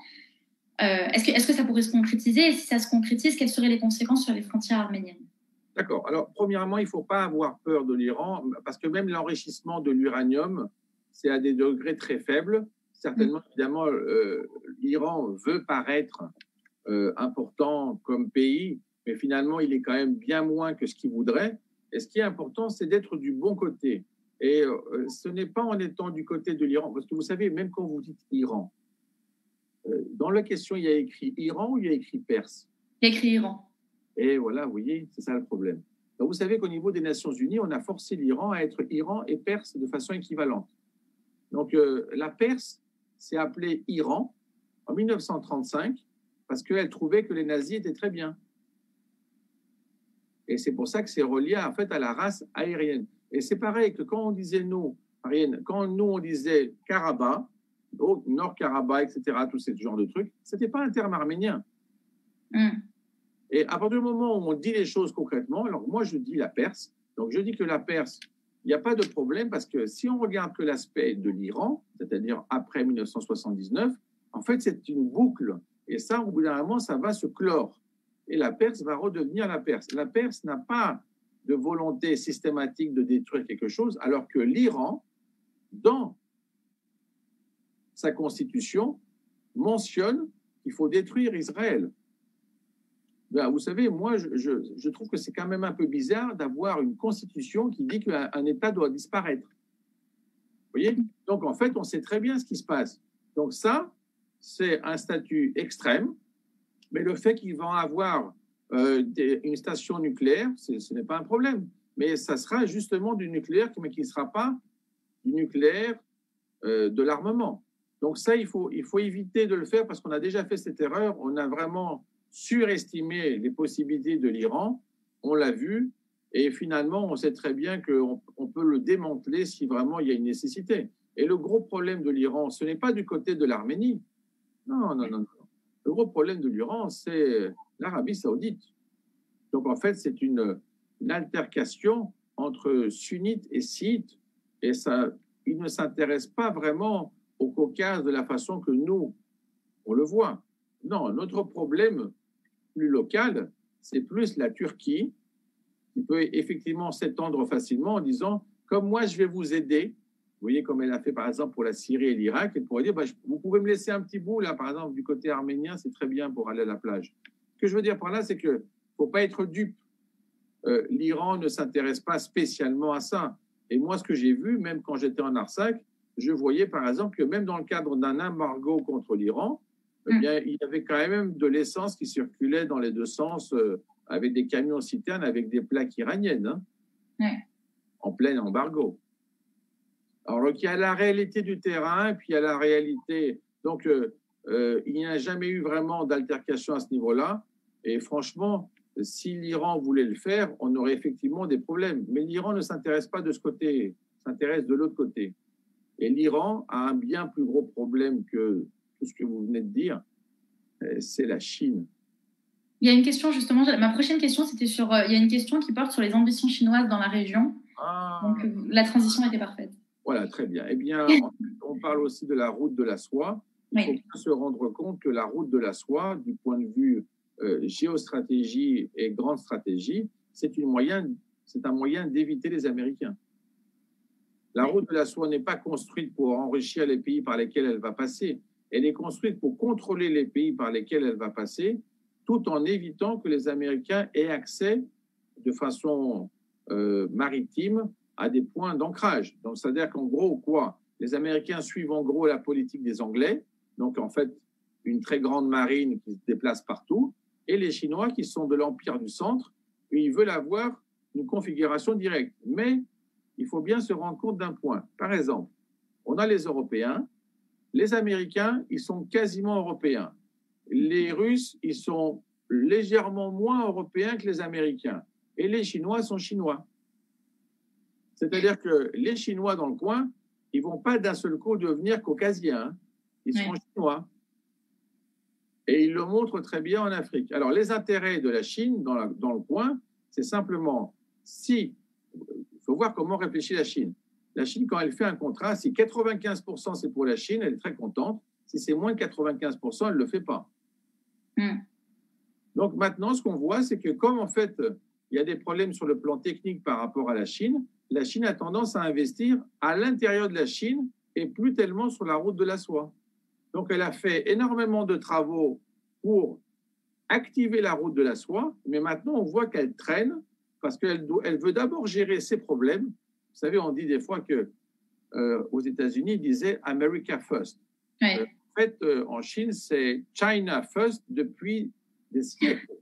Est-ce que ça pourrait se concrétiser? Et si ça se concrétise, quelles seraient les conséquences sur les frontières arméniennes? D'accord. Alors, premièrement, il ne faut pas avoir peur de l'Iran, parce que même l'enrichissement de l'uranium, c'est à des degrés très faibles. Certainement, évidemment, l'Iran veut paraître important comme pays, mais finalement, il est quand même bien moins que ce qu'il voudrait. Et ce qui est important, c'est d'être du bon côté. Et ce n'est pas en étant du côté de l'Iran, parce que vous savez, même quand vous dites Iran, dans la question, il y a écrit Iran ou il y a écrit Perse? Il y a écrit Iran. Et voilà, vous voyez, c'est ça le problème. Donc, vous savez qu'au niveau des Nations Unies, on a forcé l'Iran à être Iran et Perse de façon équivalente. Donc, la Perse s'est appelée Iran en 1935 parce qu'elle trouvait que les nazis étaient très bien. Et c'est pour ça que c'est relié en fait à la race aérienne. Et c'est pareil que quand on disait nous, quand nous on disait Karabakh, Nord-Karabakh, etc., tout ce genre de trucs, ce n'était pas un terme arménien. Et à partir du moment où on dit les choses concrètement, alors moi je dis la Perse, donc je dis que la Perse, il n'y a pas de problème parce que si on regarde que l'aspect de l'Iran, c'est-à-dire après 1979, en fait c'est une boucle. Et ça, au bout d'un moment, ça va se clore. Et la Perse va redevenir la Perse. La Perse n'a pas de volonté systématique de détruire quelque chose, alors que l'Iran, dans sa constitution, mentionne qu'il faut détruire Israël. Ben, vous savez, moi, je trouve que c'est quand même un peu bizarre d'avoir une constitution qui dit qu'un État doit disparaître. Vous voyez? Donc, en fait, on sait très bien ce qui se passe. Donc, ça, c'est un statut extrême, mais le fait qu'ils vont avoir une station nucléaire, ce n'est pas un problème. Mais ça sera justement du nucléaire, mais qui ne sera pas du nucléaire de l'armement. Donc, ça, il faut éviter de le faire parce qu'on a déjà fait cette erreur. On a vraiment surestimé les possibilités de l'Iran, on l'a vu, et finalement, on sait très bien qu'on peut le démanteler si vraiment il y a une nécessité. Et le gros problème de l'Iran, ce n'est pas du côté de l'Arménie. Non. Le gros problème de l'Iran, c'est l'Arabie saoudite. Donc, en fait, c'est une altercation entre sunnites et chiites, et ça, ils ne s'intéressent pas vraiment au Caucase de la façon que nous, on le voit. Non, notre problème plus local, c'est plus la Turquie qui peut effectivement s'étendre facilement en disant, comme moi, je vais vous aider. Vous voyez, comme elle a fait par exemple pour la Syrie et l'Irak, elle pourrait dire, vous pouvez me laisser un petit bout, là, par exemple, du côté arménien, c'est très bien pour aller à la plage. Ce que je veux dire par là, c'est qu'il ne faut pas être dupe. L'Iran ne s'intéresse pas spécialement à ça. Et moi, ce que j'ai vu, même quand j'étais en Artsakh, je voyais par exemple que même dans le cadre d'un embargo contre l'Iran, eh bien, il y avait quand même de l'essence qui circulait dans les deux sens avec des camions citernes avec des plaques iraniennes en plein embargo. Alors, il y a la réalité du terrain, puis il y a la réalité. Donc, il n'y a jamais eu vraiment d'altercation à ce niveau-là. Et franchement, si l'Iran voulait le faire, on aurait effectivement des problèmes. Mais l'Iran ne s'intéresse pas de ce côté, s'intéresse de l'autre côté. Et l'Iran a un bien plus gros problème que tout ce que vous venez de dire, c'est la Chine. Il y a une question, justement, ma prochaine question, c'était sur, il y a une question qui porte sur les ambitions chinoises dans la région. Donc, la transition était parfaite. Voilà, très bien. Eh bien, on parle aussi de la route de la soie. Il faut bien se rendre compte que la route de la soie, du point de vue géostratégie et grande stratégie, c'est un moyen d'éviter les Américains. La route de la soie n'est pas construite pour enrichir les pays par lesquels elle va passer. Elle est construite pour contrôler les pays par lesquels elle va passer, tout en évitant que les Américains aient accès de façon maritime à des points d'ancrage. Donc, c'est-à-dire qu'en gros, quoi? Les Américains suivent en gros la politique des Anglais, donc en fait, une très grande marine qui se déplace partout, et les Chinois qui sont de l'Empire du Centre, ils veulent avoir une configuration directe. Mais il faut bien se rendre compte d'un point. Par exemple, on a les Européens, les Américains, ils sont quasiment européens. Les Russes, ils sont légèrement moins européens que les Américains. Et les Chinois sont chinois. C'est-à-dire que les Chinois dans le coin, ils ne vont pas d'un seul coup devenir caucasiens. Hein. Ils seront chinois. Et ils le montrent très bien en Afrique. Alors, les intérêts de la Chine dans le coin, c'est simplement il faut voir comment réfléchit la Chine. La Chine, quand elle fait un contrat, si 95% c'est pour la Chine, elle est très contente. Si c'est moins de 95%, elle ne le fait pas. Donc maintenant, ce qu'on voit, c'est que comme en fait, il y a des problèmes sur le plan technique par rapport à la Chine a tendance à investir à l'intérieur de la Chine et plus tellement sur la route de la soie. Donc elle a fait énormément de travaux pour activer la route de la soie, mais maintenant on voit qu'elle traîne parce qu'elle veut d'abord gérer ses problèmes. Vous savez, on dit des fois que aux États-Unis, ils disaient America First. En fait, en Chine, c'est China First depuis des siècles.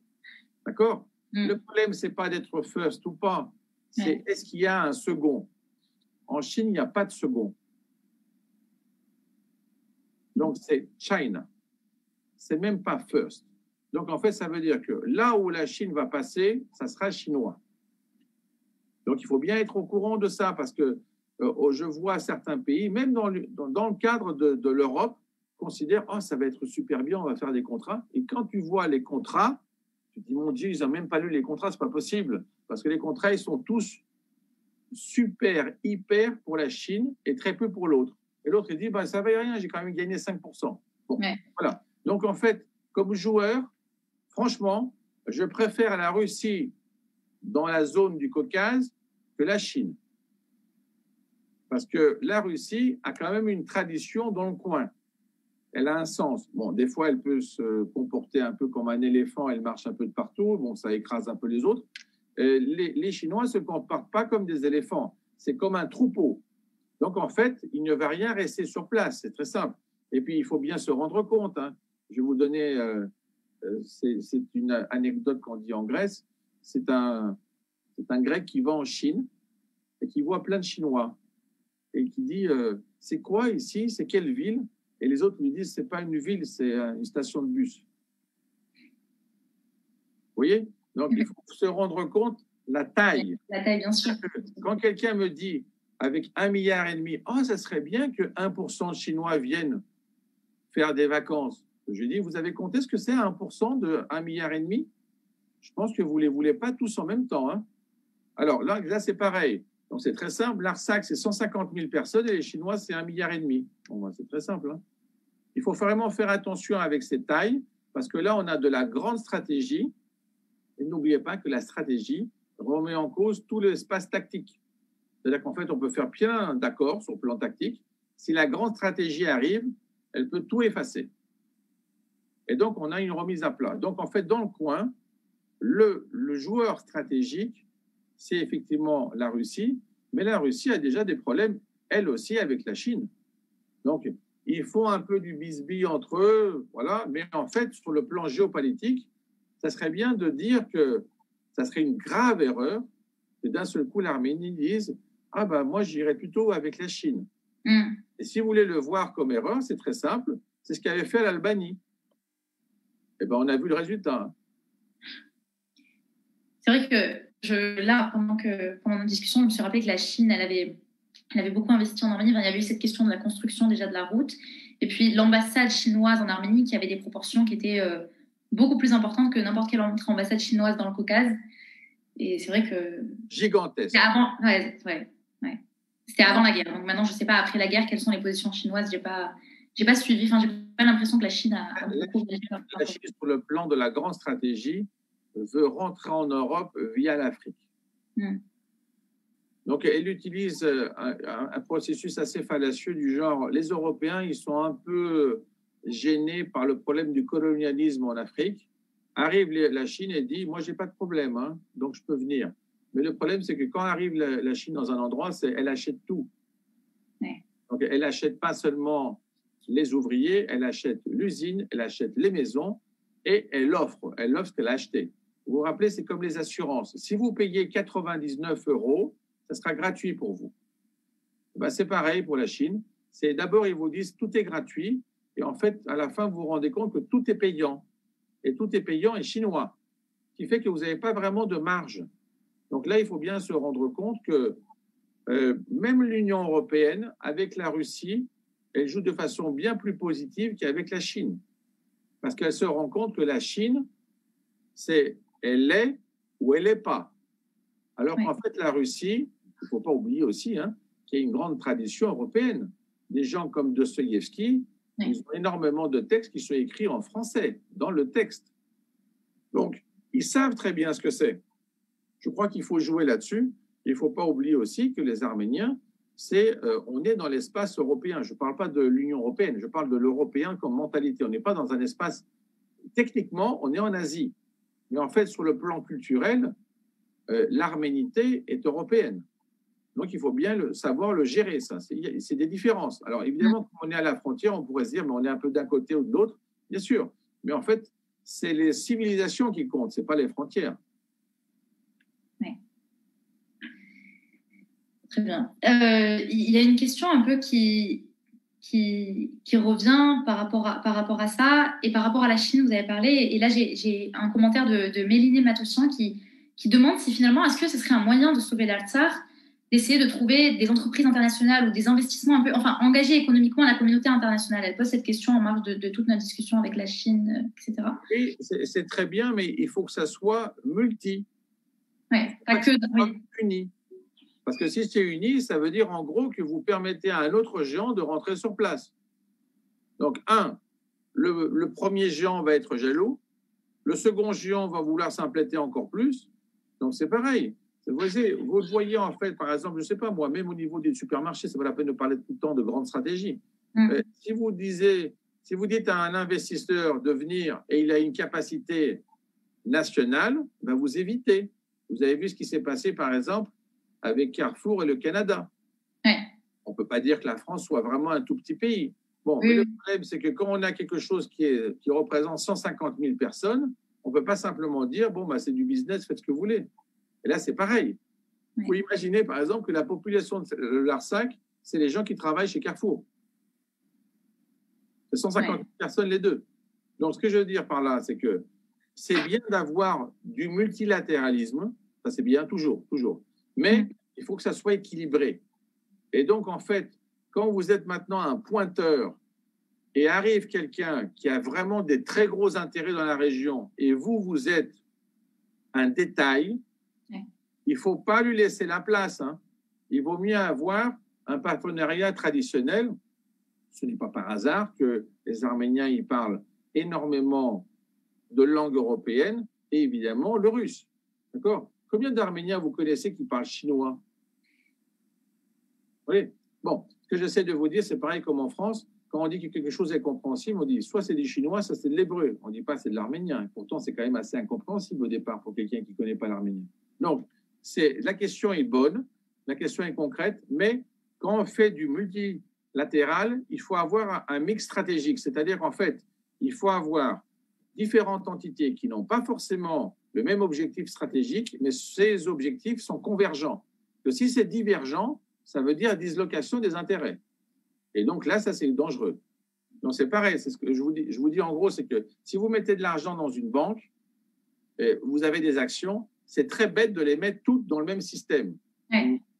D'accord? Le problème, c'est pas d'être first ou pas. C'est est-ce qu'il y a un second? En Chine, il n'y a pas de second. Donc, c'est China. C'est même pas first. Donc, en fait, ça veut dire que là où la Chine va passer, ça sera chinois. Donc, il faut bien être au courant de ça parce que je vois certains pays, même dans le cadre de l'Europe, considèrent « Oh, ça va être super bien, on va faire des contrats. » Et quand tu vois les contrats, tu te dis « Mon Dieu, ils n'ont même pas lu les contrats, c'est pas possible. » Parce que les contrats, ils sont tous super, hyper pour la Chine et très peu pour l'autre. Et l'autre, il dit bah, « Ça ne va rien, j'ai quand même gagné 5%. » Bon, voilà. Donc, en fait, comme joueur, franchement, je préfère la Russie dans la zone du Caucase que la Chine. Parce que la Russie a quand même une tradition dans le coin. Elle a un sens. Bon, des fois, elle peut se comporter un peu comme un éléphant, elle marche un peu de partout, bon, ça écrase un peu les autres. Les Chinois ne se comportent pas comme des éléphants, c'est comme un troupeau. Donc, en fait, il ne va rien rester sur place, c'est très simple. Et puis, il faut bien se rendre compte. Hein. Je vais vous donner, c'est une anecdote qu'on dit en Grèce. C'est un Grec qui va en Chine et qui voit plein de Chinois et qui dit c'est quoi ici? C'est quelle ville? Et les autres lui disent c'est pas une ville, c'est une station de bus. Vous voyez? Donc, il faut se rendre compte la taille. La taille, bien sûr. Quand quelqu'un me dit avec 1,5 milliard, oh, ça serait bien que 1% de Chinois viennent faire des vacances. Je dis, vous avez compté ce que c'est 1% de 1,5 milliard? Je pense que vous ne les voulez pas tous en même temps. Hein. Alors là c'est pareil. Donc, c'est très simple. L'Arsac, c'est 150 000 personnes et les Chinois, c'est 1,5 milliard. Bon, ben, c'est très simple. Hein. Il faut vraiment faire attention avec ces tailles parce que là, on a de la grande stratégie. Et n'oubliez pas que la stratégie remet en cause tout l'espace tactique. C'est-à-dire qu'en fait, on peut faire plein d'accords sur le plan tactique. Si la grande stratégie arrive, elle peut tout effacer. Et donc, on a une remise à plat. Donc, en fait, dans le coin, le joueur stratégique, c'est effectivement la Russie, mais la Russie a déjà des problèmes, elle aussi, avec la Chine. Donc, ils font un peu du bisbille entre eux, voilà. Mais en fait, sur le plan géopolitique, ça serait bien de dire que ça serait une grave erreur que d'un seul coup, l'Arménie dise « Ah ben, moi, j'irais plutôt avec la Chine. » Et si vous voulez le voir comme erreur, c'est très simple. C'est ce qu'avait fait l'Albanie. Et ben, on a vu le résultat. Hein. C'est vrai que là, pendant notre discussion, je me suis rappelé que la Chine, elle avait beaucoup investi en Arménie. Enfin, il y avait eu cette question de la construction déjà de la route. Et puis l'ambassade chinoise en Arménie qui avait des proportions qui étaient beaucoup plus importante que n'importe quelle autre ambassade chinoise dans le Caucase. Et c'est vrai que... Gigantesque. Ouais. C'était avant la guerre. Donc maintenant, je ne sais pas, après la guerre, quelles sont les positions chinoises. J'ai pas suivi. Enfin, j'ai pas l'impression que la Chine a beaucoup... La Chine, sur le plan de la grande stratégie, veut rentrer en Europe via l'Afrique. Donc, elle utilise un processus assez fallacieux du genre, les Européens, ils sont un peu gênés par le problème du colonialisme en Afrique. Arrive la Chine et dit, moi, j'ai pas de problème, hein, donc je peux venir. Mais le problème, c'est que quand arrive la Chine dans un endroit, elle achète tout. Ouais. Donc, elle n'achète pas seulement les ouvriers, elle achète l'usine, elle achète les maisons et elle offre ce qu'elle a acheté. Vous vous rappelez, c'est comme les assurances. Si vous payez 99 €, ça sera gratuit pour vous. Ben, c'est pareil pour la Chine. C'est d'abord, ils vous disent tout est gratuit et en fait, à la fin, vous vous rendez compte que tout est payant. Et tout est payant et chinois, ce qui fait que vous n'avez pas vraiment de marge. Donc là, il faut bien se rendre compte que même l'Union européenne, avec la Russie, elle joue de façon bien plus positive qu'avec la Chine. Parce qu'elle se rend compte que la Chine, elle est ou elle n'est pas. Alors qu'en fait, la Russie, il ne faut pas oublier aussi qu'il y a une grande tradition européenne. Des gens comme Dostoïevski, ils ont énormément de textes qui sont écrits en français, dans le texte. Donc, ils savent très bien ce que c'est. Je crois qu'il faut jouer là-dessus. Il ne faut pas oublier aussi que les Arméniens, on est dans l'espace européen. Je ne parle pas de l'Union européenne, je parle de l'européen comme mentalité. On n'est pas dans un espace... Techniquement, on est en Asie. Mais en fait, sur le plan culturel, l'arménité est européenne. Donc, il faut bien savoir le gérer, ça. C'est des différences. Alors, évidemment, quand on est à la frontière, on pourrait se dire, mais on est un peu d'un côté ou de l'autre, bien sûr. Mais en fait, c'est les civilisations qui comptent, ce n'est pas les frontières. Très bien. Il y a une question un peu qui revient par rapport à ça et par rapport à la Chine, vous avez parlé. Et là, j'ai un commentaire de Méliné Matossian qui demande si finalement, est-ce que ce serait un moyen de sauver l'Artsakh, d'essayer de trouver des entreprises internationales ou des investissements un peu, enfin, engager économiquement la communauté internationale. Elle pose cette question en marge de toute notre discussion avec la Chine, etc. Oui, c'est très bien, mais il faut que ça soit multi. Oui, pas que uni. Parce que si c'est uni, ça veut dire en gros que vous permettez à un autre géant de rentrer sur place. Donc, le premier géant va être jaloux, le second géant va vouloir s'impléter encore plus. Donc, c'est pareil. Vous voyez en fait, par exemple, je ne sais pas moi, même au niveau des supermarchés, ça vaut la peine de parler tout le temps de grandes stratégies. Si vous dites à un investisseur de venir et il a une capacité nationale, ben vous évitez. Vous avez vu ce qui s'est passé, par exemple, avec Carrefour et le Canada. On ne peut pas dire que la France soit vraiment un tout petit pays. Bon, le problème, c'est que quand on a quelque chose qui représente 150 000 personnes, on ne peut pas simplement dire, bon, bah, c'est du business, faites ce que vous voulez. Et là, c'est pareil. Il faut imaginer, par exemple, que la population de l'Artsakh, c'est les gens qui travaillent chez Carrefour. C'est 150 000 personnes, les deux. Donc, ce que je veux dire par là, c'est que c'est bien d'avoir du multilatéralisme, ça c'est bien, toujours. Mais il faut que ça soit équilibré. Et donc, en fait, quand vous êtes maintenant un pointeur et arrive quelqu'un qui a vraiment des très gros intérêts dans la région et vous êtes un détail, il ne faut pas lui laisser la place. Il vaut mieux avoir un partenariat traditionnel. Ce n'est pas par hasard que les Arméniens ils parlent énormément de langue européenne et évidemment le russe. D'accord ? Combien d'Arméniens vous connaissez qui parlent chinois ? Oui. Bon, ce que j'essaie de vous dire, c'est pareil comme en France. Quand on dit que quelque chose est compréhensible, on dit soit c'est du chinois, soit c'est de l'hébreu. On ne dit pas c'est de l'arménien. Pourtant, c'est quand même assez incompréhensible au départ pour quelqu'un qui ne connaît pas l'arménien. Donc, la question est bonne, la question est concrète, mais quand on fait du multilatéral, il faut avoir un mix stratégique. C'est-à-dire qu'en fait, il faut avoir différentes entités qui n'ont pas forcément le même objectif stratégique, mais ces objectifs sont convergents. Que si c'est divergent, ça veut dire dislocation des intérêts. Et donc là, ça, c'est dangereux. Donc c'est pareil, c'est ce que je vous dis en gros, c'est que si vous mettez de l'argent dans une banque, vous avez des actions, c'est très bête de les mettre toutes dans le même système.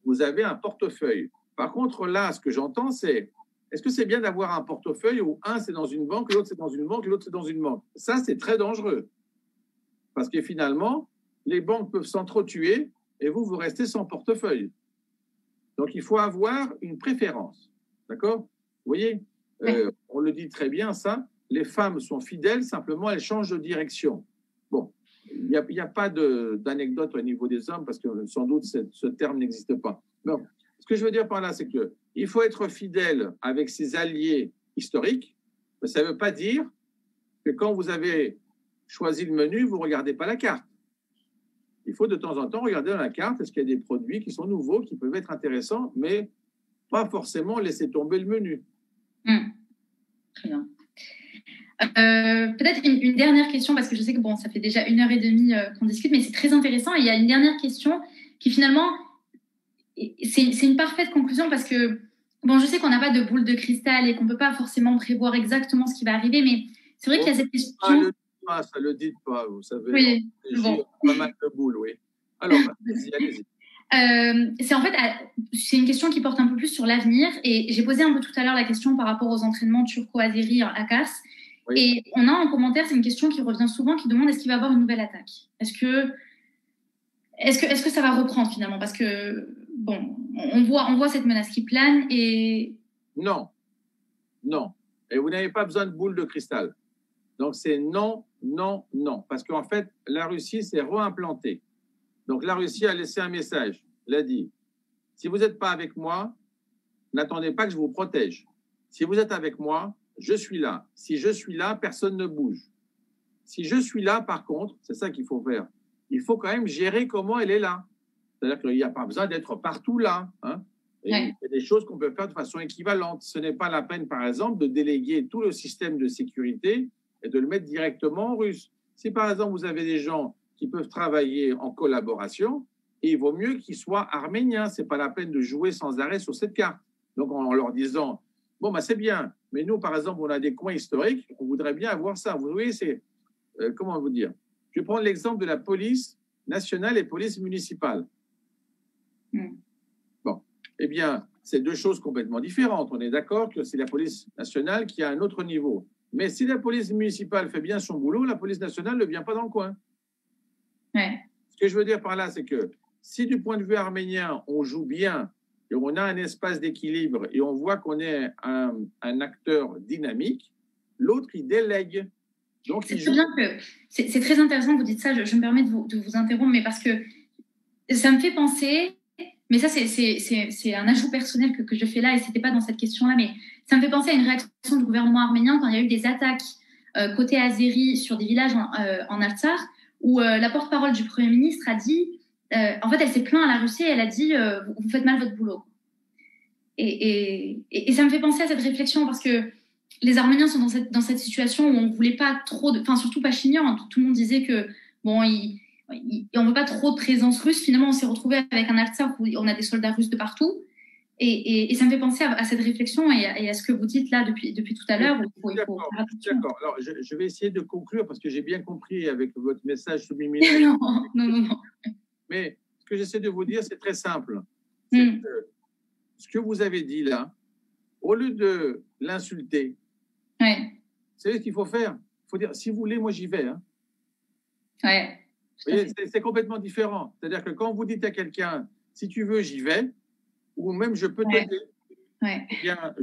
Vous avez un portefeuille. Par contre, là, ce que j'entends, c'est est-ce que c'est bien d'avoir un portefeuille où un, c'est dans une banque, l'autre, c'est dans une banque, l'autre, c'est dans une banque? Ça, c'est très dangereux. Parce que finalement, les banques peuvent s'entretuer et vous restez sans portefeuille. Donc, il faut avoir une préférence. D'accord? Vous voyez, on le dit très bien, ça. Les femmes sont fidèles, simplement, elles changent de direction. Bon, il n'y a pas d'anecdote au niveau des hommes parce que sans doute ce terme n'existe pas. Donc, ce que je veux dire par là, c'est qu'il faut être fidèle avec ses alliés historiques. Mais ça ne veut pas dire que quand vous avez choisi le menu, vous ne regardez pas la carte. Il faut de temps en temps regarder dans la carte, est-ce qu'il y a des produits qui sont nouveaux, qui peuvent être intéressants, mais pas forcément laisser tomber le menu. Très bien. Peut-être une dernière question, parce que je sais que bon, ça fait déjà 1h30 qu'on discute, mais c'est très intéressant. Et il y a une dernière question qui finalement, c'est une parfaite conclusion, parce que bon, je sais qu'on n'a pas de boule de cristal et qu'on ne peut pas forcément prévoir exactement ce qui va arriver, mais c'est vrai qu'il y a cette question. Ça le dites pas, vous savez. Oui, bon. Pas mal de boules, oui. Alors, allez-y. C'est une question qui porte un peu plus sur l'avenir, et j'ai posé un peu tout à l'heure la question par rapport aux entraînements turco-azéri à Kars. Oui. Et on a en commentaire, c'est une question qui revient souvent, qui demande est-ce qu'il va y avoir une nouvelle attaque? Est-ce que ça va reprendre finalement? Parce que bon, on voit cette menace qui plane et non. Et vous n'avez pas besoin de boule de cristal. Donc c'est non. Parce qu'en fait, la Russie s'est réimplantée. Donc la Russie a laissé un message. Elle a dit si vous n'êtes pas avec moi, n'attendez pas que je vous protège. Si vous êtes avec moi, je suis là. Si je suis là, personne ne bouge. Si je suis là, par contre, c'est ça qu'il faut faire. Il faut quand même gérer comment elle est là. C'est-à-dire qu'il n'y a pas besoin d'être partout là. Hein. Et il y a des choses qu'on peut faire de façon équivalente. Ce n'est pas la peine, par exemple, de déléguer tout le système de sécurité et de le mettre directement en russe. Si, par exemple, vous avez des gens qui peuvent travailler en collaboration, il vaut mieux qu'ils soient arméniens. Ce n'est pas la peine de jouer sans arrêt sur cette carte. Donc, en leur disant, bon, bah, c'est bien, mais nous, par exemple, on a des coins historiques, on voudrait bien avoir ça. Vous voyez, c'est, comment vous dire? Je vais prendre l'exemple de la police nationale et police municipale. Bon, eh bien, c'est deux choses complètement différentes. On est d'accord que c'est la police nationale qui a un autre niveau. Mais si la police municipale fait bien son boulot, la police nationale ne vient pas dans le coin. Ce que je veux dire par là, c'est que si du point de vue arménien, on joue bien et on a un espace d'équilibre et on voit qu'on est un acteur dynamique, l'autre, il délègue. Donc, c'est très intéressant que vous dites ça. Je me permets de vous interrompre, mais parce que ça me fait penser, mais ça, c'est un ajout personnel que je fais là, et ce n'était pas dans cette question-là, mais ça me fait penser à une réaction du gouvernement arménien quand il y a eu des attaques côté azéri sur des villages en Artsakh, où la porte-parole du Premier ministre a dit, en fait, elle s'est plainte à la Russie et elle a dit vous faites mal votre boulot. Et ça me fait penser à cette réflexion, parce que les Arméniens sont dans cette situation où on ne voulait pas trop enfin surtout Pachinian, hein, tout le monde disait que bon, on ne veut pas trop de présence russe. Finalement, on s'est retrouvé avec un Artsakh où on a des soldats russes de partout. Et ça me fait penser à cette réflexion et à ce que vous dites là depuis tout à l'heure. D'accord. Alors, je vais essayer de conclure parce que j'ai bien compris avec votre message subliminal. non. Mais ce que j'essaie de vous dire, c'est très simple. C'est que ce que vous avez dit là, au lieu de l'insulter, vous savez ce qu'il faut faire? Il faut dire, si vous voulez, moi j'y vais. Hein. C'est complètement différent. C'est-à-dire que quand vous dites à quelqu'un, si tu veux, j'y vais, ou même je peux t'aider, eh bien,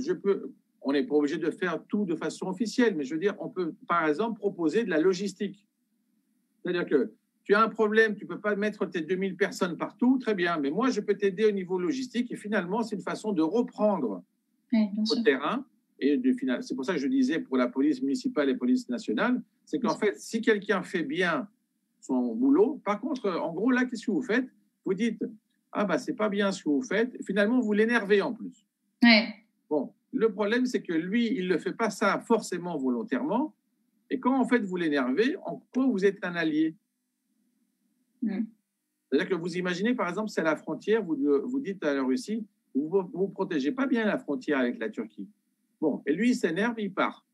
on n'est pas obligé de faire tout de façon officielle, mais je veux dire, on peut, par exemple, proposer de la logistique. C'est-à-dire que tu as un problème, tu ne peux pas mettre tes 2000 personnes partout, très bien, mais moi, je peux t'aider au niveau logistique, et finalement, c'est une façon de reprendre au terrain. Et c'est pour ça que je disais pour la police municipale et la police nationale, c'est qu'en fait, si quelqu'un fait bien son boulot, par contre, en gros, là, qu'est-ce que vous faites? Vous dites, ah bah c'est pas bien ce que vous faites, et finalement, vous l'énervez en plus. Bon, le problème, c'est que lui, il ne fait pas ça forcément volontairement, et quand en fait vous l'énervez, en quoi vous êtes un allié? C'est-à-dire que vous imaginez, par exemple, c'est à la frontière, vous dites à la Russie, vous ne protégez pas bien la frontière avec la Turquie. Bon, et lui, il s'énerve, il part.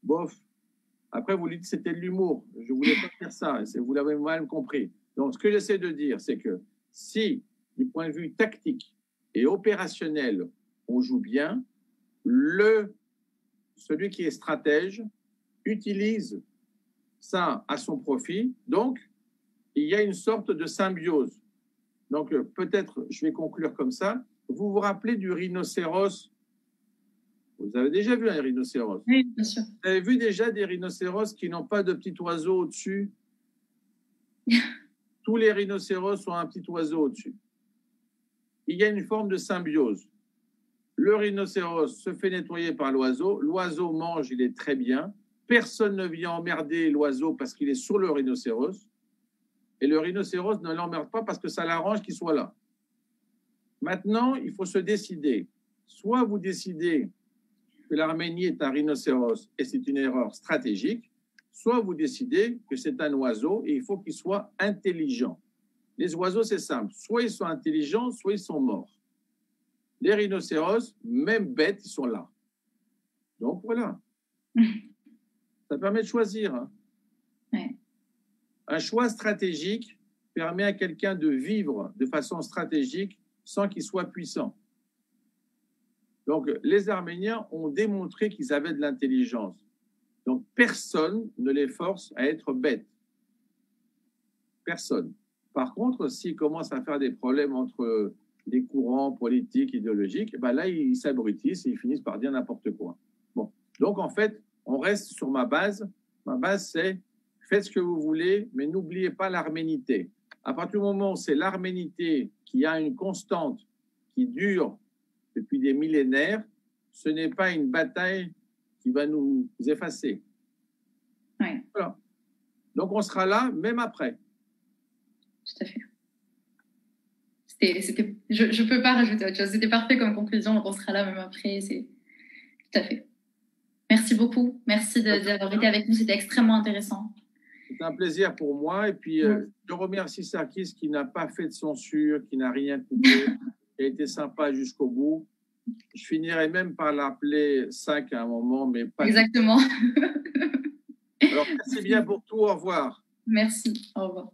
Bof. Après, vous lui dites c'était de l'humour. Je ne voulais pas faire ça. Vous l'avez mal compris. Donc, ce que j'essaie de dire, c'est que si, du point de vue tactique et opérationnel, on joue bien, celui qui est stratège utilise ça à son profit. Donc, il y a une sorte de symbiose. Donc, peut-être, je vais conclure comme ça. Vous vous rappelez du rhinocéros? Vous avez déjà vu un rhinocéros? Oui, bien sûr. Vous avez vu déjà des rhinocéros qui n'ont pas de petit oiseau au-dessus? Tous les rhinocéros ont un petit oiseau au-dessus. Il y a une forme de symbiose. Le rhinocéros se fait nettoyer par l'oiseau. L'oiseau mange, il est très bien. Personne ne vient emmerder l'oiseau parce qu'il est sur le rhinocéros. Et le rhinocéros ne l'emmerde pas parce que ça l'arrange qu'il soit là. Maintenant, il faut se décider. Soit vous décidez que l'Arménie est un rhinocéros et c'est une erreur stratégique, soit vous décidez que c'est un oiseau et il faut qu'il soit intelligent. Les oiseaux, c'est simple. Soit ils sont intelligents, soit ils sont morts. Les rhinocéros, même bêtes, ils sont là. Donc voilà. Ça permet de choisir. Hein. Ouais. Un choix stratégique permet à quelqu'un de vivre de façon stratégique sans qu'il soit puissant. Donc, les Arméniens ont démontré qu'ils avaient de l'intelligence. Donc, personne ne les force à être bêtes. Personne. Par contre, s'ils commencent à faire des problèmes entre les courants politiques, idéologiques, ben là, ils s'abrutissent et ils finissent par dire n'importe quoi. Bon. Donc, en fait, on reste sur ma base. Ma base, c'est faites ce que vous voulez, mais n'oubliez pas l'arménité. À partir du moment où c'est l'arménité qui a une constante qui dure depuis des millénaires, ce n'est pas une bataille qui va nous effacer. Ouais. Voilà. Donc, on sera là même après. Tout à fait. Je ne peux pas rajouter autre chose. C'était parfait comme conclusion. On sera là même après. Tout à fait. Merci beaucoup. Merci d'avoir été avec nous. C'était extrêmement intéressant. C'est un plaisir pour moi. Et puis, je remercie Sarkis qui n'a pas fait de censure, qui n'a rien coupé, qui a été sympa jusqu'au bout. Je finirai même par l'appeler 5 à un moment, mais pas. Exactement. Alors, merci bien pour tout. Au revoir. Merci. Au revoir.